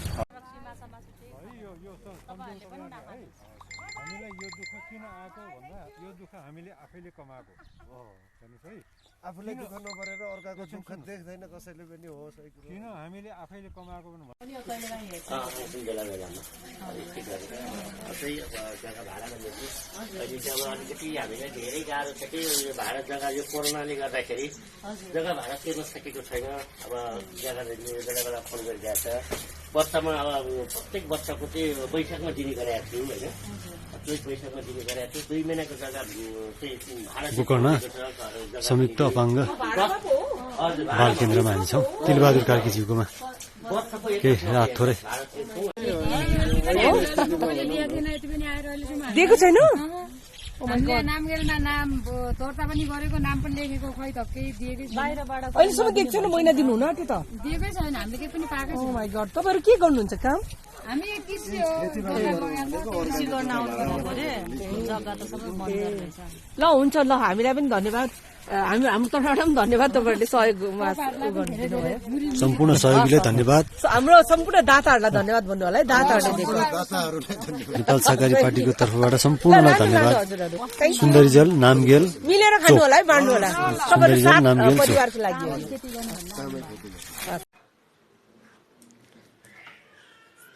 आफूले दुःख नपरेर अर्काको दुःख देख्दैन कसैले पनि हो। किन हामीले आफैले कमाएको पनि जग्गा भाडामा लिएको अहिले चाहिँ अब अलिकति हामीलाई धेरै गाह्रो छ कि यो भाडा जग्गा यो कोरोनाले गर्दाखेरि जग्गा भाडा तिर्न सकेको छैन। अब जग्गाले बेला बेला फोन गरिरहेको छ। वर्षमा अब प्रत्येक वर्षको चाहिँ बैशाखमा दिने गरेका थियौँ होइन, चैत बैशाखमा दिने गरेका थियौँ। 2 महिनाको जग्गा चाहिँ भाडा गोकर्णमा संयुक्त अपाङ्ग बाल केन्द्रमा हामी छौँ, तिलबहादुर कार्कीज्यूकोमा। के रात थोरै दिएको छैन। नामगेलमा नाम दर्ता पनि गरेको, नाम पनि लेखेको, खै त केही दिएकै छैन। अहिलेसम्म दिएको छैन, महिना दिनु हुन आँट्यो त। दिएकै छैन, हामीले केही पनि पाएकै छैन। ओ माय गॉड, तपाईहरु के गर्नुहुन्छ काम? हामी कृषि हो कृषि गर्न आउनु पर्यो जग्गा त सबै बन्द रहेछ ल हुन्छ ल हामीलाई पनि धन्यवाद हाम्रो तर्फबाट पनि धन्यवाद तपाईँहरूले सहयोगमा गरिदिनु भयो सम्पूर्ण सहयोगीले धन्यवाद हाम्रो सम्पूर्ण दाताहरूलाई धन्यवाद भन्नु होला है दाताहरूले दिएको नेपाल सहकारी पार्टीको तर्फबाट सम्पूर्णलाई धन्यवाद सुन्दरीजल नामगेल मिलेर खानु होला है बाँड्नु होला सबैले साथ परिवारको लागि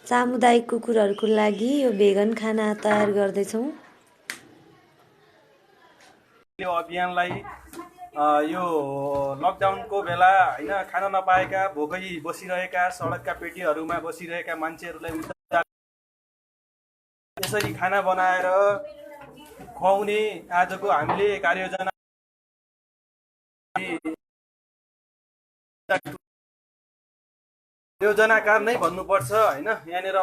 सामुदायिक कुकुरहरूको लागि यो भेगन खाना तयार गर्दैछौँ यो अभियानलाई यो लकडाउनको बेला होइन खान नपाएका भोकै बसिरहेका सडकका पेटीहरूमा बसिरहेका मान्छेहरूलाई यसरी खाना बनाएर खुवाउने आजको हामीले कार्ययोजना योजनाकार नै भन्नुपर्छ होइन यहाँनिर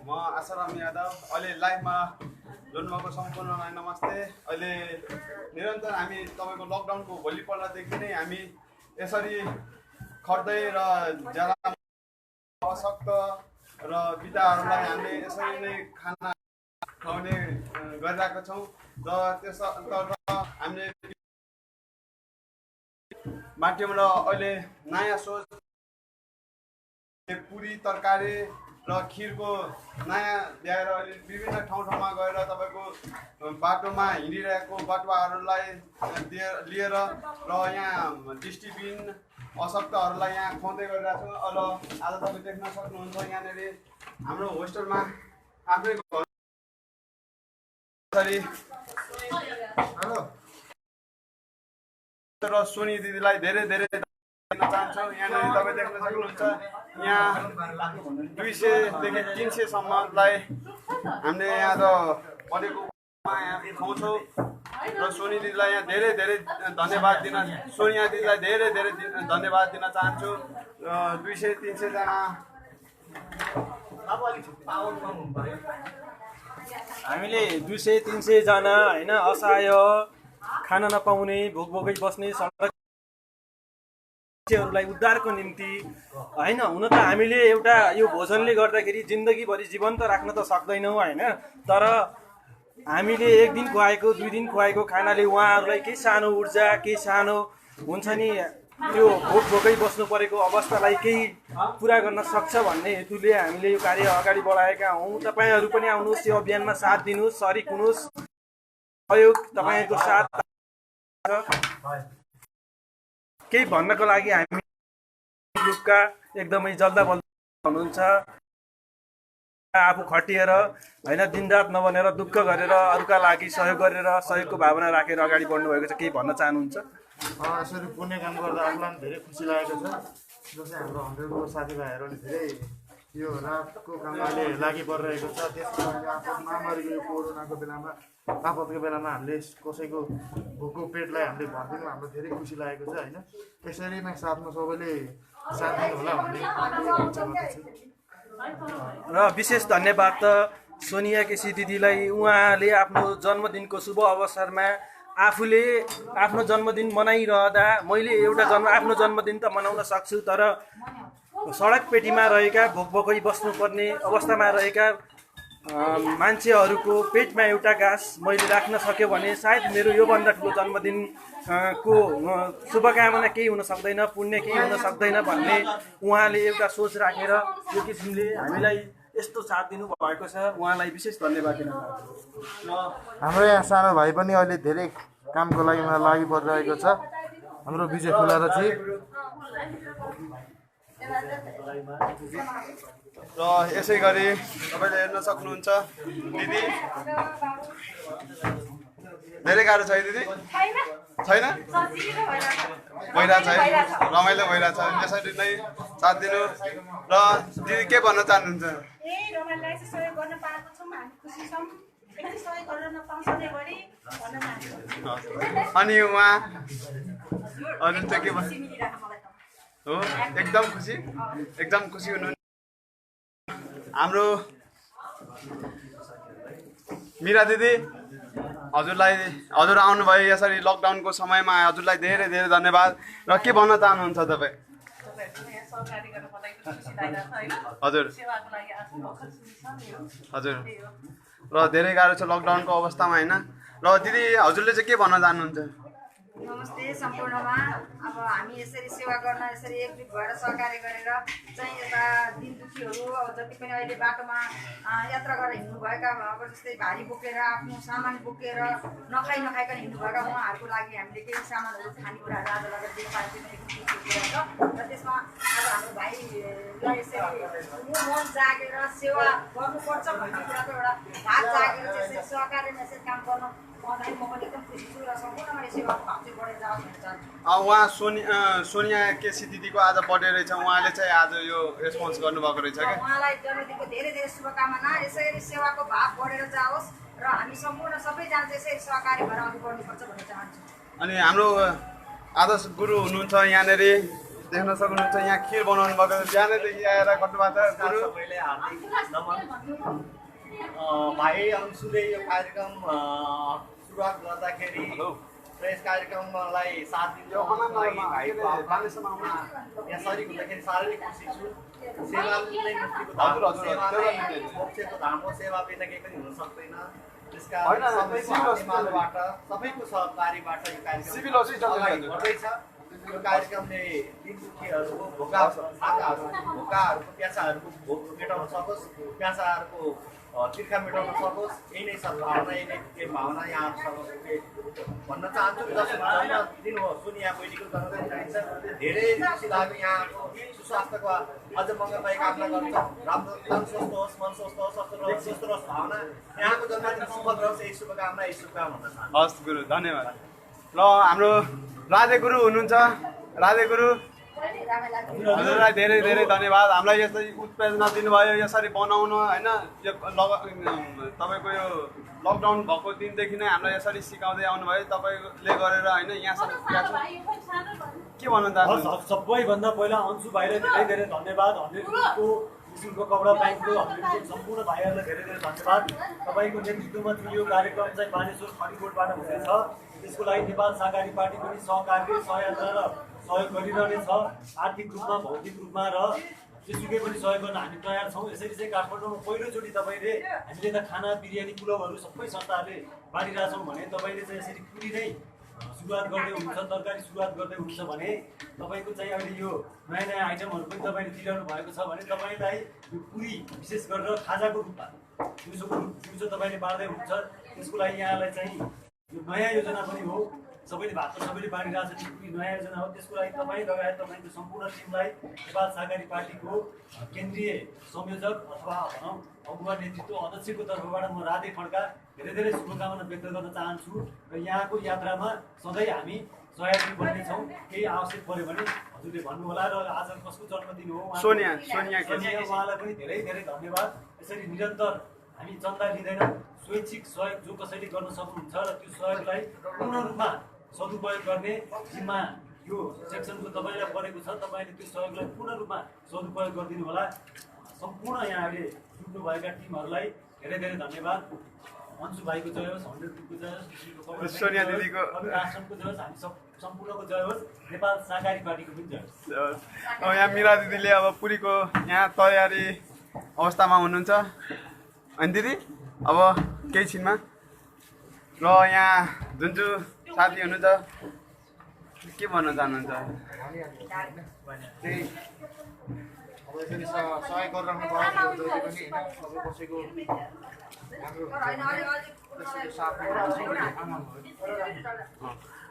म आशाराम यादव अहिले लाइभमा जोड्नुभएको सम्पूर्णलाई नमस्ते अहिले निरन्तर हामी तपाईँको लकडाउनको भोलिपल्टदेखि नै हामी यसरी खट्दै र ज्यादा अशक्त र बिदाहरूलाई हामीले यसरी नै खाना खुवाउने गरिरहेका छौँ र त्यसर्थ हामीले माध्यमबाट अहिले नयाँ सोच पुरी तरकारी र खिरको नयाँ ल्याएर अहिले विभिन्न ठाउँमा गएर तपाईँको बाटोमा हिँडिरहेको बाटुवाहरूलाई लिएर र यहाँ डिस्ट्रिबिन अशक्तहरूलाई यहाँ खुवाउँदै गरिरहेको छौँ। र आज तपाईँ देख्न सक्नुहुन्छ यहाँनिर हाम्रो होस्टेलमा आफ्नै र सोनी दिदीलाई धेरै धेरै दिन चाहन्छौँ। यहाँनिर तपाईँ देख्न सक्नुहुन्छ यहाँ 200 देखि 300 सम्मलाई हामीले यहाँ त बनेको यहाँ खुवाउँछौँ र सोनी दिदीलाई यहाँ धेरै धेरै धन्यवाद दिन सोनिया दिदीलाई धेरै धेरै धन्यवाद दिन चाहन्छु। 200-300 जना हामीले 200-300 जना होइन असहाय खान नपाउने भोकभोकै बस्ने सडकहरूलाई उद्धारको निम्ति होइन हुन त हामीले एउटा यो भोजनले गर्दाखेरि जिन्दगीभरि जीवन्त राख्न त सक्दैनौँ होइन तर हामीले एक दिन खुवाएको 2 दिन खुवाएको खानाले उहाँहरूलाई केही सानो ऊर्जा केही सानो हुन्छ नि त्यो भोकभोकै बस्नु परेको अवस्थालाई केही पुरा गर्न सक्छ भन्ने हेतुले हामीले यो कार्य अगाडि बढाएका हौँ। तपाईँहरू पनि आउनुहोस् यो अभियानमा साथ दिनुहोस् सरिक हुनुहोस् सहयोग तपाईँहरूको साथ केही भन्नको लागि हामी ग्रुपका एकदमै जल्दा बल्दा हुनुहुन्छ आफू खटिएर होइन दिनरात नबनेर दुःख गरेर अरूका लागि सहयोग गरेर सहयोगको भावना राखेर अगाडि बढ्नु भएको छ केही भन्न चाहनुहुन्छ? यसरी पुण्य काम गर्दा आफूलाई धेरै खुसी लागेको छ जसले हाम्रो 100 साथीभाइहरूले धेरै यो रातको काममा अहिले लागि परिरहेको छ। त्यसको लागि आफत महामारीको यो कोरोनाको बेलामा आपतको बेलामा हामीले कसैको भोको पेटलाई हामीले भरिदिनु हाम्रो धेरै खुसी लागेको छ होइन। यसरी नै साथमा सबैले साथ दिनु होला भन्ने र विशेष धन्यवाद त सोनिया केसी दिदीलाई उहाँले आफ्नो जन्मदिनको शुभ अवसरमा आफूले आफ्नो जन्मदिन मनाइरहँदा मैले एउटा आफ्नो जन्मदिन त मनाउन सक्छु तर सडक पेटीमा रहेका भोकभोकै बस्नुपर्ने अवस्थामा रहेका मान्छेहरूको पेटमा एउटा घाँस मैले राख्न सक्यो भने सायद मेरो योभन्दा ठुलो जन्मदिनको शुभकामना केही हुन सक्दैन पुण्य केही हुन सक्दैन भन्ने उहाँले एउटा सोच राखेर यो किसिमले हामीलाई यस्तो साथ दिनु भएको छ उहाँलाई विशेष धन्यवाद दिन चाहन्छु। हाम्रो यहाँ सानो भाइ पनि अहिले धेरै कामको लागि लागि परिरहेको छ हाम्रो विजय खुलारजी र यसै गरी तपाईँले हेर्न सक्नुहुन्छ दिदी धेरै गाह्रो छ है दिदी छैन भइरहेछ है रमाइलो भइरहेछ यसरी नै साथ दिनु र दिदी के भन्न चाहनुहुन्छ? अनि उहाँ अरू चाहिँ के भन्नु हो एकदम खुसी हुनु हाम्रो मिरा दिदी हजुर आउनुभयो यसरी लकडाउनको समयमा हजुरलाई धेरै धेरै धन्यवाद र के भन्न चाहनुहुन्छ तपाईँ? सहकारी गर्न मलाई खुसी लागिरहेको छ होइन हजुर सेवाको लागि आफू भर्खर सुरु छ नि हो हजुर र धेरै गाह्रो छ लकडाउनको अवस्थामा होइन र दिदी हजुरले चाहिँ के भन्न चाहनुहुन्छ नमस्ते सम्पूर्णमा अब हामी यसरी सेवा गर्न यसरी एकजुट भएर सहकार्य गरेर चाहिँ यता दिन दुखीहरू अब जति पनि अहिले बाटोमा यात्रा गरेर हिँड्नुभएका अब जस्तै भारी बोकेर आफ्नो सामान बोकेर नखाइकन हिँड्नुभएका उहाँहरूको लागि हामीले केही सामानहरू खानेकुराहरू आज लगेर दिनु पाएको र त्यसमा अब हाम्रो भाइलाई यसरी मन जागेर सेवा गर्नुपर्छ भन्ने कुराको एउटा भाग जागेर चाहिँ यसरी सहकार्यमा यसरी काम गर्न उहाँ सोनिया केसी दिदीको आज बर्थडे रहेछ उहाँले चाहिँ आज यो रेस्पोन्स गर्नुभएको रहेछ क्या उहाँलाई जन्मदिनको धेरै धेरै शुभकामना यसरी सेवाको भाव बढेर जाओस् र हामी सम्पूर्ण सबैजना चाहिँ यसरी सहकारी भएर अघि बढ्नुपर्छ भन्न चाहन्छु अनि हाम्रो आदर्श गुरु हुनुहुन्छ यहाँनिर देख्न सक्नुहुन्छ यहाँ खिर बनाउनु भएको बिहानैदेखि आएर गर्नुभएको छ गुरु भाइ अंशुले यो कार्यक्रम सुरुवात गर्दाखेरि र यस कार्यक्रमलाई साथ दिनको लागि भाइको यहाँ सरी हुँदाखेरि साह्रै नै खुसी छु सेवा नै मुक्तिको धाम मोक्षको धाम हो सेवा बिना केही पनि हुन सक्दैन त्यसका सबैको सहकारीबाट यो कार्यक्रम गर्दैछ यो कार्यक्रमले दिन दुखीहरूको भोकाहरूको प्यासाहरूको भोक मेटाउन सकोस् प्यासाहरूको तिर्खा मेटाउन सकोस् यही नै सद्भावना यही नै भावना यहाँहरूसँग भन्न चाहन्छु जन्मदिन हो सोनिया बहिनीको जन्मदिन चाहिन्छ धेरै खुसी लाग्यो यहाँको सुस्वास्थ्यको अझ मङ्गलमय कामना गर्छौँ राम्रो तन स्वस्थ होस् मन स्वस्थ होस् स्वस्थ रहोस् भावना यहाँको जन्मदिन सफल रहोस् यही शुभकामना यही शुभकामना भन्न चाहन्छु हस् गुरु धन्यवाद ल हाम्रो राधे गुरु हुनुहुन्छ राधे गुरु हजुरलाई धेरै धेरै धन्यवाद हामीलाई यसरी उत्प्रेरणा दिनुभयो यसरी बनाउनु होइन यो तपाईँको यो लकडाउन भएको दिनदेखि नै हामीलाई यसरी सिकाउँदै आउनुभयो तपाईँले गरेर होइन यहाँसम्म के भन्न चाहनुहुन्छ सबैभन्दा पहिला अन्सु भाइलाई धेरै धेरै धन्यवाद हन्ड्रेडको स्कुलको कपडा ब्याङ्कको हन्ड्रेडको सम्पूर्ण भाइहरूलाई धेरै धेरै धन्यवाद तपाईँको नेतृत्वमा यो कार्यक्रम चाहिँ बानेश्वर खडीकोटबाट हुँदैछ त्यसको लागि नेपाल सहकारी पार्टी पनि सहकार्य सहयात्रा र सहयोग गरिरहनेछ आर्थिक रूपमा भौतिक रूपमा र जेसुकै पनि सहयोग गर्न हामी तयार छौँ यसरी चाहिँ काठमाडौँमा पहिलोचोटि तपाईँले हामीले त खाना बिरयानी पुलाउहरू सबै संस्थाहरूले बाँडिरहेछौँ भने तपाईँले चाहिँ यसरी पुरी नै सुरुवात गर्दै हुनुहुन्छ तरकारी सुरुवात गर्दै हुनुहुन्छ भने तपाईँको चाहिँ अहिले यो नयाँ नयाँ आइटमहरू पनि तपाईँले दिइरहनु भएको छ भने तपाईँलाई यो पुरी विशेष गरेर खाजाको रूपमा दिउँसो तपाईँले बाँड्दै हुनुहुन्छ त्यसको लागि यहाँलाई चाहिँ यो नयाँ योजना पनि हो सबैले भात त सबैले बाँडिरहेको छ त्यो नयाँ योजना हो त्यसको लागि तपाईँ लगायत तपाईँको सम्पूर्ण टिमलाई नेपाल सहकारी पार्टीको केन्द्रीय संयोजक अथवा भनौँ अगुवा नेतृत्व अध्यक्षको तर्फबाट म राधे खड्का धेरै धेरै शुभकामना व्यक्त गर्न चाहन्छु र यहाँको यात्रामा सधैँ हामी सहयोगी बन्नेछौँ केही आवश्यक पऱ्यो भने हजुरले भन्नुहोला र आज कसको जन्मदिन हो सोनिया उहाँलाई पनि धेरै धेरै धन्यवाद यसरी निरन्तर हामी चन्दा लिँदैन स्वैच्छिक सहयोग जो कसैले गर्न सक्नुहुन्छ र त्यो सहयोगलाई पूर्ण रूपमा सदुपयोग गर्ने जिम्मा यो सेक्सनको तपाईँलाई परेको छ तपाईँले त्यो सहयोगलाई पूर्ण रूपमा सदुपयोग गरिदिनु होला सम्पूर्ण यहाँ अहिले जुट्नुभएका टिमहरूलाई धेरै धेरै धन्यवाद अन्सु भाइको जय होस् 100 ग्रुपको जय होस् सोनिया दिदीको आश्रमको जय होस् हामी सम्पूर्णको जय होस् नेपाल सहकारी पार्टीको पनि जय होस् यहाँ मिरा दिदीले अब पुरीको यहाँ तयारी अवस्थामा हुनुहुन्छ अनि दिदी अब केही छिनमा र यहाँ जुन चाहिँ साथी हुनुहुन्छ के भन्न चाहनुहुन्छ त्यही अब यसरी सहयोग गरिराख्नु पर्यो जहिले पनि होइन अब कसैको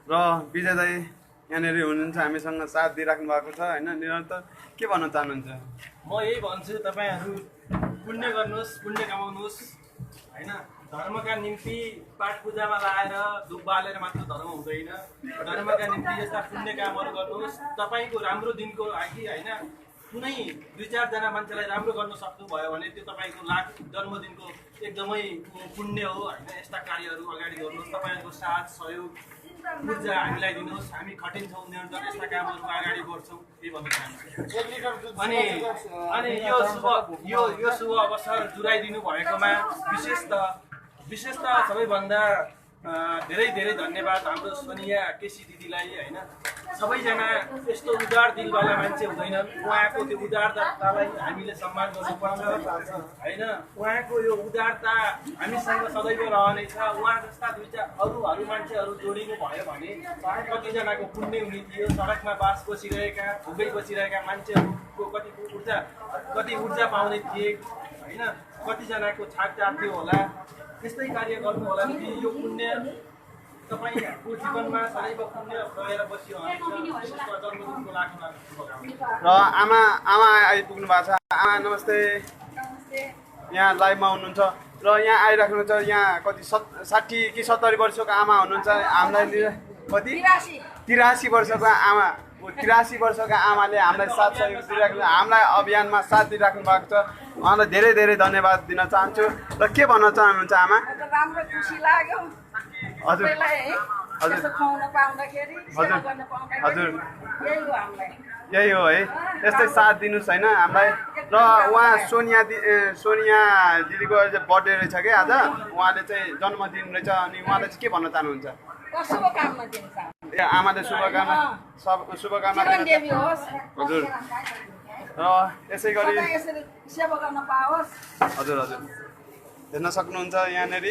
र विजय दाई यहाँनिर हुनुहुन्छ हामीसँग साथ दिइराख्नु भएको छ होइन निरन्तर के भन्न चाहनुहुन्छ म यही भन्छु तपाईँहरू पुण्य गर्नुहोस् पुण्य कमाउनुहोस् होइन धर्मका निम्ति पाठ पूजामा लाएर धुप बालेर मात्र धर्म हुँदैन धर्मका निम्ति यस्ता पुण्य कामहरू गर्नुहोस् तपाईँको राम्रो दिनको लागि होइन कुनै 2-4 मान्छेलाई राम्रो गर्न सक्नुभयो भने त्यो तपाईँको लाख जन्मदिनको एकदमै पुण्य हो होइन यस्ता कार्यहरू अगाडि गर्नुहोस् तपाईँहरूको साथ सहयोग ऊर्जा हामीलाई दिनुहोस् हामी खटिन्छौँ निरन्तर यस्ता कामहरू अगाडि बढ्छौँ त्यही भन्न चाहन्छु अनि यो शुभ अवसर जुराइदिनु भएकोमा विशेष त सबैभन्दा धेरै धेरै धन्यवाद हाम्रो सोनिया केसी दिदीलाई होइन। सबैजना यस्तो उदार दिलवाला मान्छे हुँदैनन्, उहाँको त्यो उदारतालाई हामीले सम्मान गर्नुपर्छ होइन। उहाँको यो उदारता हामीसँग सदैव रहनेछ। उहाँ जस्ता दुईटा अरू मान्छेहरू जोडिनु भयो भने कतिजनाको पुण्य हुने थियो। सडकमा बास बसिरहेका भुगै बसिरहेका मान्छेहरूको कति ऊर्जा पाउने थिए होइन। कतिजनाको छाक चाट्थ्यो होला। त्यस्तै कार्य गर्नु होला कि यो पुण्य तपाईँको जीवनमा सदैव पुण्य रहेर बसियो भने जन्मदिनको लाखौँ र आमा आइपुग्नु भएको छ। आमा नमस्ते। यहाँ लाइभमा हुनुहुन्छ र यहाँ आइराख्नुहुन्छ। यहाँ कति 60 कि 70 वर्षको आमा हुनुहुन्छ। हामीलाई कति 83 वर्षको आमा 83 वर्षका आमाले हामीलाई साथ सहयोग दिइराख्नु, हामीलाई अभियानमा साथ दिइराख्नु भएको छ। उहाँलाई धेरै धेरै धन्यवाद दिन चाहन्छु। र के भन्न चाहनुहुन्छ आमा? राम्रो खुसी लाग्यो हजुर हजुर खुवाउन पाउँदाखेरि सेवा गर्न पाउँदाखेरि हजुर यही हो हामीलाई। यही हो है, यस्तै साथ दिनुहोस् होइन हामीलाई। र उहाँ सोनिया दिदीको बर्थडे रहेछ कि आज, उहाँले चाहिँ जन्मदिन रहेछ। अनि उहाँले चाहिँ के भन्न चाहनुहुन्छ? शुभकामना दिन चाहन्छु। ए आमाले शुभकामना देवी होस् हजुर। र यसै गरी यसरी सेवा गर्न पाओस्। हजुर हजुर हेर्न सक्नुहुन्छ यहाँनिर।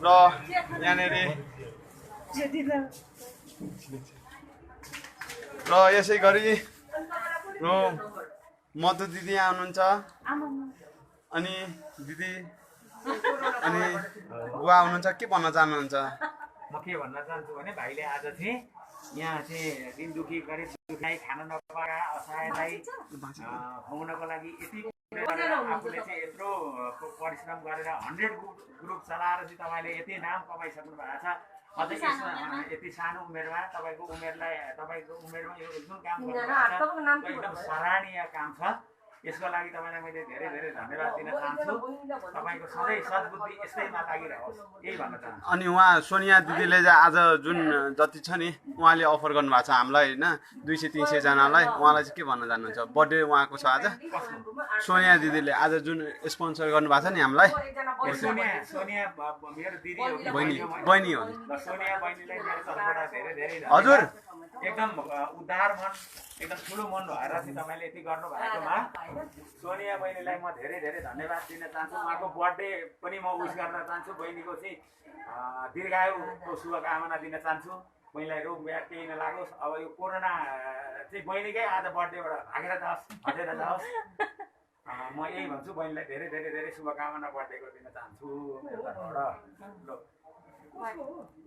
र यहाँनिर र यसै गरी र मधु दिदी यहाँ हुनुहुन्छ। अनि दिदी अनि बुवा हुनुहुन्छ। के भन्न चाहनुहुन्छ? म के भन्न चाहन्छु भने भाइले आज चाहिँ यहाँ चाहिँ दिन दुखी गरिब दुखीलाई खान नपाएका असहायलाई खुवाउनको लागि यति आफूले चाहिँ यत्रो परिश्रम गरेर 100 ग्रुप चलाएर चाहिँ तपाईँले यति नाम कमाइसक्नु भएको छ। अझै यति सानो उमेरमा तपाईँको उमेरमा यो जुन काम गर्नु एकदम सराहनीय काम छ। यसको लागि तपाईँलाई मैले धेरै धेरै धन्यवाद दिन चाहन्छु। तपाईँको सधैँ सद्बुद्धि यस्तैमा लागिरहोस्, यही भन्न चाहन्छु। अनि उहाँ सोनिया दिदीले आज जुन जति छ नि उहाँले अफर गर्नुभएको छ हामीलाई होइन, 200-300 जनालाई। उहाँलाई चाहिँ के भन्न चाहनुहुन्छ? बर्थडे उहाँको छ आज। सोनिया दिदीले आज जुन स्पोन्सर गर्नुभएको छ नि हामीलाई। सोनिया मेरो दिदी हो, बहिनी हो। सोनिया बहिनीलाई मेरो तर्फबाट धेरै धेरै हजुर एकदम उदार मन, एकदम ठुलो मन भएर चाहिँ तपाईँले यति गर्नु भएकोमा सोनिया बहिनीलाई म धेरै धेरै धन्यवाद दिन चाहन्छु। उहाँको बर्थडे पनि म विस गर्न चाहन्छु। बहिनीको चाहिँ दीर्घायुको शुभकामना दिन चाहन्छु। बहिनीलाई रोग ब्याध केही नलागोस्। अब यो कोरोना चाहिँ बहिनीकै आज बर्थडेबाट भागेर जाओस्, हटेर जाओस्। म यही भन्छु। बहिनीलाई धेरै धेरै धेरै शुभकामना बर्थडेको दिन चाहन्छु।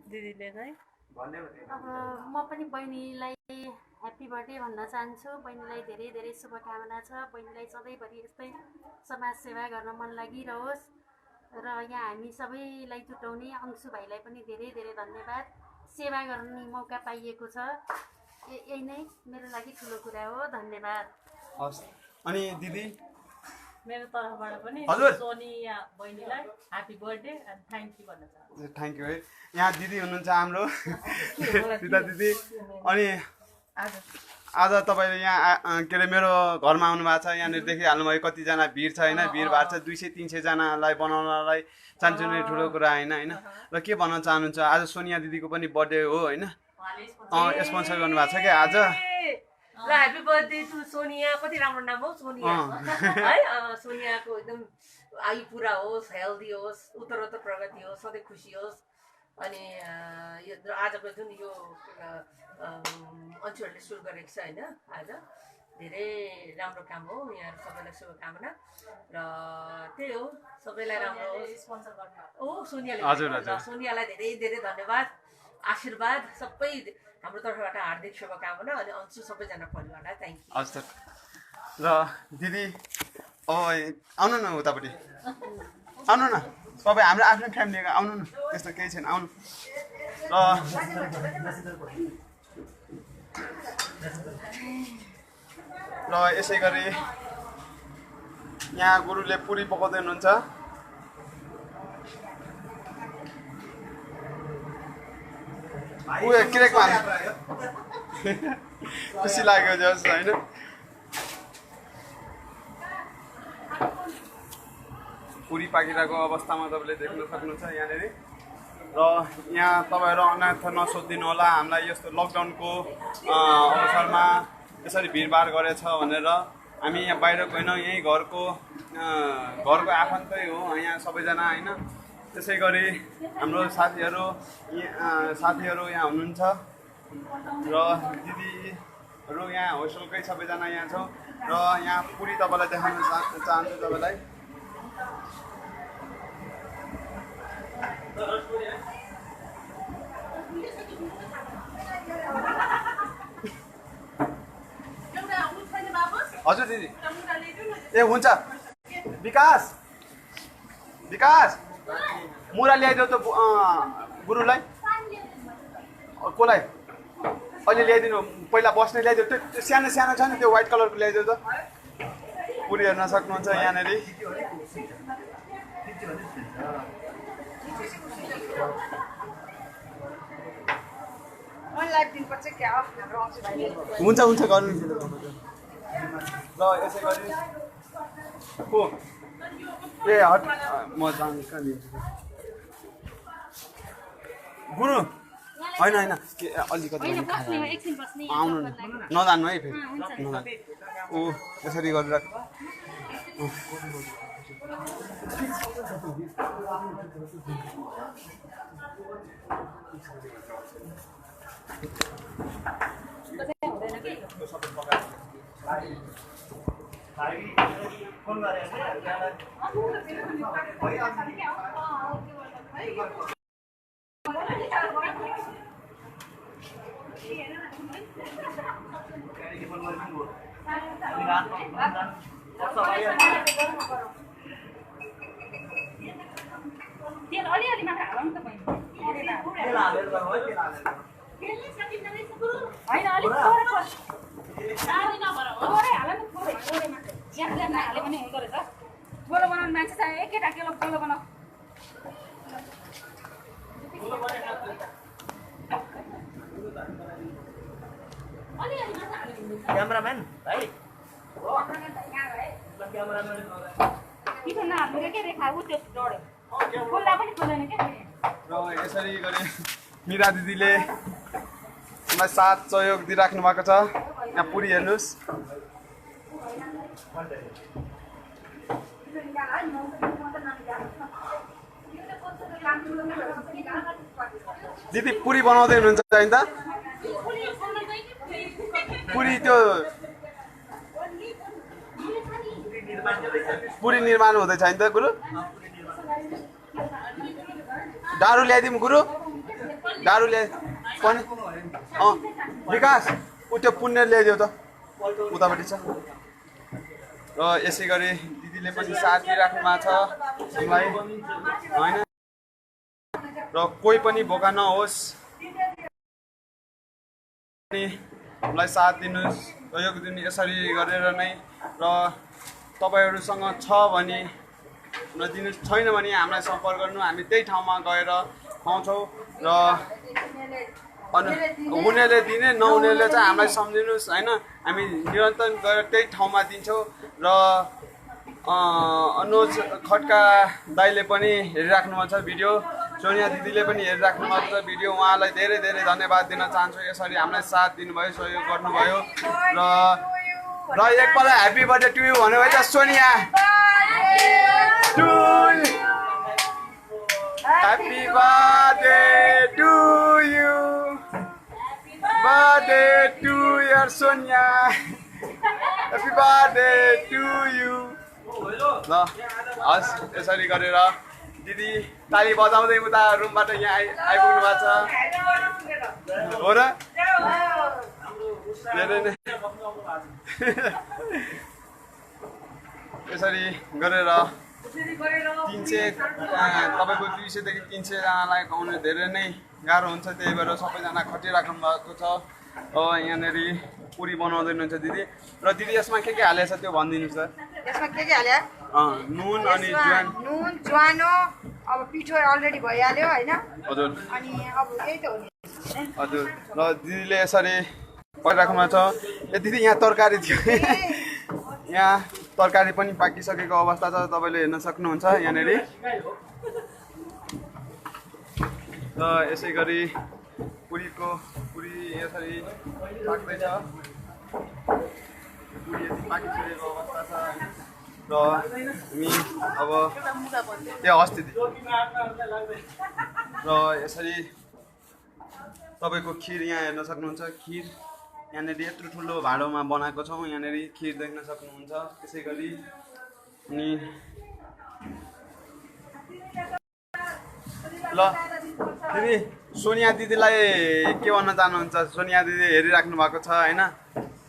दिदीले चाहिँ अब म पनि बहिनीलाई ह्याप्पी बर्थडे भन्न चाहन्छु। बहिनीलाई धेरै धेरै शुभकामना छ। बहिनीलाई सधैँभरि यस्तै समाज सेवा गर्न मन लागिरहोस्। र यहाँ हामी सबैलाई जुटाउने अंशु भाइलाई पनि धेरै धेरै धन्यवाद। सेवा गर्ने मौका पाइएको छ, यही नै मेरो लागि ठुलो कुरा हो। धन्यवाद। हस्। अनि दिदी मेरो तर्फबाट पनि सोनिया बहिनीलाई happy birthday and thank you भन्न चाहन्छु। थ्याङ्क यू है। यहाँ दिदी हुनुहुन्छ हाम्रो सीता दिदी। अनि आज तपाईँले यहाँ के अरे मेरो घरमा आउनु भएको छ। यहाँनिर देखिहाल्नुभयो कतिजना भिड छ होइन, भिडभाड छ। 200-300 जनालाई बनाउनलाई चान्चुने ठुलो कुरा होइन होइन। र के भन्न चाहनुहुन्छ? आज सोनिया दिदीको पनि बर्थडे हो होइन, स्पोन्सर गर्नुभएको छ क्या आज। ल ह्याप्पी बर्थडे टु सोनिया। कति राम्रो नाम हो सोनिया है। सोनियाको एकदम आयु पुरा होस्, हेल्दी होस्, उत्तरोत्तर प्रगति होस्, सधैँ खुसी होस्। अनि यो आजको जुन यो अन्छुहरूले सुरु गरेको छ होइन, आज धेरै राम्रो काम हो। यहाँहरू सबैलाई शुभकामना र त्यही हो, सबैलाई राम्रो होस्। सोनियाले सोनियालाई धेरै धेरै धन्यवाद, आशीर्वाद सबै हाम्रो तर्फबाट हार्दिक शुभकामना। अनि अन्सु सबैजना परिवारलाई थ्याङ्क यू। हस्। र दिदी अब आउनु न उतापट्टि, आउनु न सबै हाम्रो आफ्नो फ्यामिलीको आउनु न, त्यस्तो केही छैन आउनु। र यसै गरी यहाँ गुरुले पुरी पकाउँदै हुनुहुन्छ। उयो क्रेकमा खुसी लाग्यो जस होइन। पुरी पाकिरहेको अवस्थामा तपाईँले देख्न सक्नुहुन्छ यहाँनिर। र यहाँ तपाईँहरू अन्यथा नसोधिदिनु होला हामीलाई यस्तो लकडाउनको अवसरमा यसरी भिडभाड गरेछ भनेर। हामी यहाँ बाहिरको होइन, यहीँ घरको आफन्तै हो यहाँ सबैजना होइन। त्यसै गरी हाम्रो साथीहरू यहाँ हुनुहुन्छ र दिदीहरू यहाँ होस्टेलकै सबैजना यहाँ छौँ। र यहाँ पुरी तपाईँलाई देखाउन चाहन्छु तपाईँलाई। हजुर दिदी ए हुन्छ। विकास मुरा ल्याइदेऊ त गुरुलाई कसलाई अहिले ल्याइदिनु। पहिला बस्ने ल्याइदेऊ, त्यो सानो सानो छ नि त्यो व्हाइट कलरको ल्याइदेऊ त। पुरी हेर्न सक्नुहुन्छ यहाँनिर। हुन्छ गर्नु ल। यसै गरी को ए हट म जानु कहाँ दिन्छु गुरु। होइन अलिकति आउनु नजानु है फेरि ऊ यसरी गरेर अलिअलि मात्र हाल्नु त होइन अलिक हाले पनि हुँदो रहेछ। गोलो बनाउने मान्छे चाहिँ केटा केलो गोलो बनाऊ। क्यामेराम्यान भाइ र यसरी गरी मिरा दिदीले मलाई साथ सहयोग दिइराख्नु भएको छ। यहाँ पुरी हेर्नुहोस्। दिदी पुरी बनाउँदै हुनुहुन्छ होइन त? पुरी त्यो पुरी निर्माण हुँदैछ नि त गुरु? डाडु ल्याइदिउँ गुरु? डाडु ल्याइ पनि विकास ऊ त्यो पुण्य ल्याइदियो त उतापट्टि छ। र यसै गरी दिदीले पनि साथ दिइराख्नु भएको छ हामीलाई होइन। र कोही पनि भोका नहोस्, हामीलाई साथ दिनुहोस्, सहयोग दिनु यसरी गरेर नै। र तपाईँहरूसँग छ भने दिनु, छैन भने हामीलाई सम्पर्क गर्नु, हामी त्यही ठाउँमा गएर खुवाउँछौँ। र हुनेले दिने, नहुनेले चाहिँ हामीलाई सम्झिनुहोस् होइन। हामी निरन्तर गएर त्यही ठाउँमा दिन्छौँ। र अनुज खड्का दाइले पनि हेरिराख्नु भएको छ भिडियो, सोनिया दिदीले पनि हेरिराख्नु भएको छ भिडियो। उहाँलाई धेरै धेरै धन्यवाद दिन चाहन्छु, यसरी हामीलाई साथ दिनुभयो, सहयोग गर्नुभयो। र एकपल्ट ह्याप्पी बर्थडे टु यु भन्नुभयो त Sonia. Happy birthday to you, birthday to your Sonia, happy birthday to you. ल हस्, यसरी गरेर दिदी ताली बजाउँदै उता रुमबाट यहाँ आइपुग्नु भएको छ हो र? धेरै नै यसरी गरेर 300 तपाईँको 200 देखि 300जनालाई खुवाउनु धेरै नै गाह्रो हुन्छ। त्यही भएर सबैजना खटिराख्नु भएको छ। यहाँनिर पुरी बनाउँदै हुनुहुन्छ दिदी। र दिदी यसमा के हालेछ त्यो भनिदिनुहोस् त। यसमा के हाल्यो? नुन अनि ज्वानो अब पिठो अलरेडी भइहाल्यो होइन हजुर अनि अब यही त हो नि हजुर र दिदीले यसरी परिराख्नु छ ए दिदी यहाँ तरकारी थियो यहाँ तरकारी पनि पाकिसकेको अवस्था छ तपाईँले हेर्न सक्नुहुन्छ यहाँनिर र यसै गरी पुरी यसरी पाक्दैछ पुरी यति पाकिसकेको अवस्था छ र हामी अब त्यो अस्ति र यसरी तपाईँको खिर यहाँ हेर्न सक्नुहुन्छ खिर यहाँनिर यत्रो ठुलो भाँडोमा बनाएको छौँ यहाँनिर खिर देख्न सक्नुहुन्छ त्यसै गरी अनि ल दिदी सोनिया दिदीलाई के भन्न चाहनुहुन्छ सोनिया दिदी हेरिराख्नु भएको छ होइन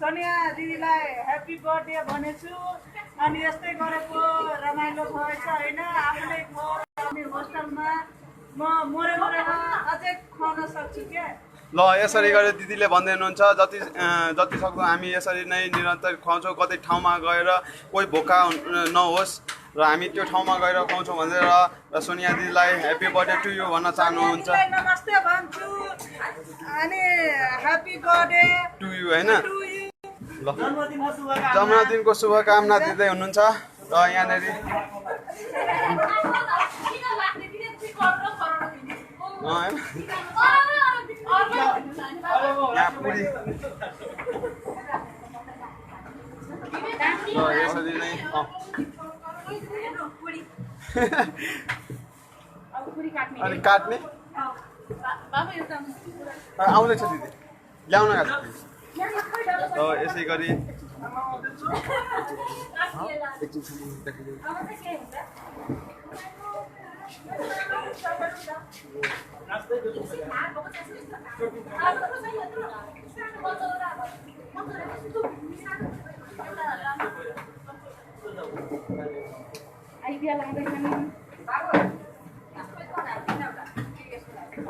सोनिया दिदीलाई ह्याप्पी बर्थडे भनेछु अनि यस्तै गरेको रमाइलो भएछ होइन आफूले घर होस्टेलमा म मरेर अझै खुवाउन सक्छु क्या ल यसरी गरेर दिदीले भन्दै हुनुहुन्छ जति सक्दो हामी यसरी नै निरन्तर खुवाउँछौँ कतै ठाउँमा गएर कोही भोका नहोस् र हामी त्यो ठाउँमा गएर खुवाउँछौँ भनेर र सोनिया दिदीलाई ह्याप्पी बर्थडे टु यु भन्न चाहनुहुन्छ नमस्ते भन्छु अनि ह्याप्पी बर्थडे टु यु होइन ल जन्मदिनको शुभकामना दिँदै हुनुहुन्छ र यहाँनिर यहाँ पुरी र यसरी नै अनि काट्ने आउँदैछ दिदी ल्याउन गएको र यसै गरी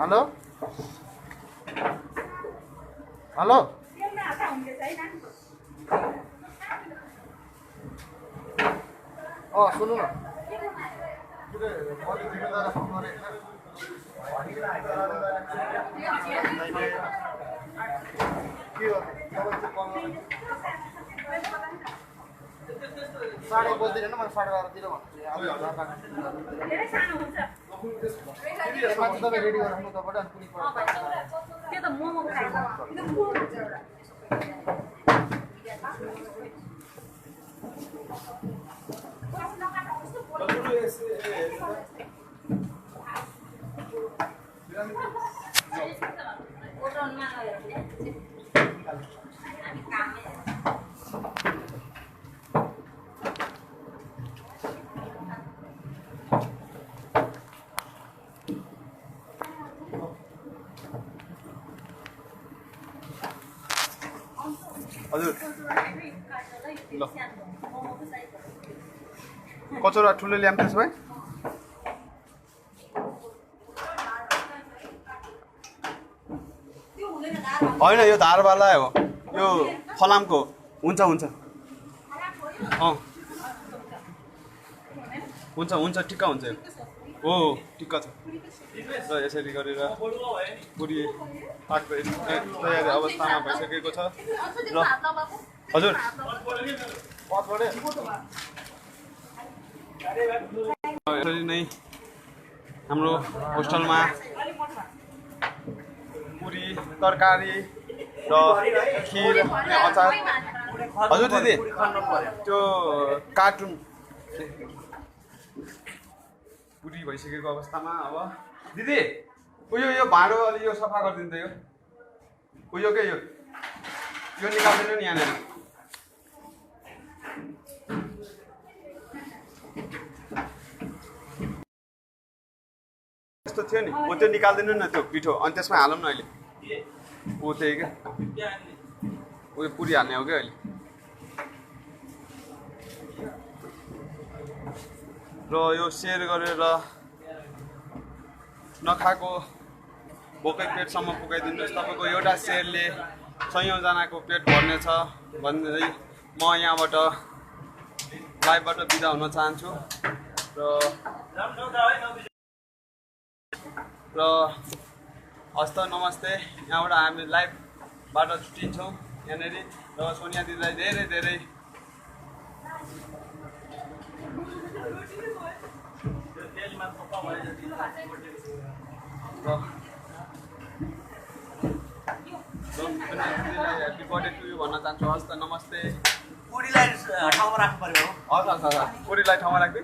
हेलो हेलो सुन्नु न साढे बज्दैन मैले 12:30 भन्छु तपाईँ रेडी गराउनु तपाईँ अनि पुरी त्यो त मोमो खान्छ हजुर ल कचौरा ठुलो ल्याम त्यसो भए होइन यो धारवाला हो यो फलामको हुन्छ हुन्छ हुन्छ टिक्का हुन्छ हो टिक्का छ र यसरी गरेर पुरी पाक्दै तयारी अवस्थामा भइसकेको छ र हजुर यसरी नै हाम्रो होस्टेलमा पुरी तरकारी र खिर अचार हजुर दिदी त्यो कार्टुन पुरी भइसकेको अवस्थामा अब दिदी उयो यो भाँडो अलि यो सफा गरिदिनु त उयो के यो निकालिदिनु नि यहाँनिर यस्तो थियो नि त्यो निकालिदिनु न त्यो पिठो अनि त्यसमा हालौँ न अहिले त्यही क्या उयो पुरी हाल्ने हो क्या अहिले र यो सेयर गरेर नखाएको भोकै पेटसम्म पुगाइदिनुहोस् तपाईँको एउटा सेयरले 100 जनाको पेट भर्नेछ भन्दै म यहाँबाट लाइभबाट बिदा हुन चाहन्छु र र हस्त नमस्ते। यहाँबाट हामी लाइभबाट छुट्टिन्छौँ यहाँनिर र सोनिया दिदीलाई धेरै धेरै ह्याप्पी बर्थडे टु यु भन्न चाहन्छु। हस्त नमस्ते। पुरीलाई ठाउँमा राख्नु पर्यो हस् पुरीलाई ठाउँमा राख्दै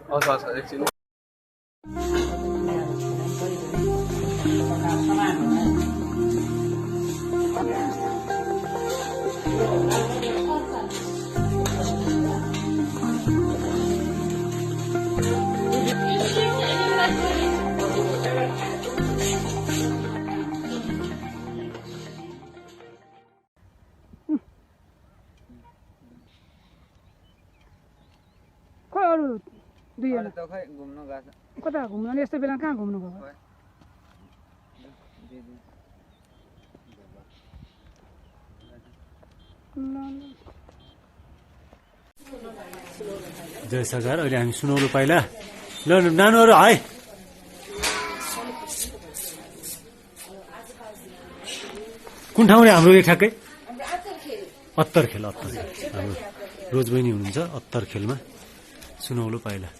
हस् एकछिन घुम्नु गएको कता घुम्नु यस्तो बेला कहाँ घुम्नु गएको जय सरकार। अहिले हामी सुनौलो पाइला ल नानुहरू है कुन ठाउँ रे हाम्रो ठ्याक्कै अत्तर खेल हाम्रो रोज बहिनी हुनुहुन्छ अत्तर खेलमा सुनौलो पाइला।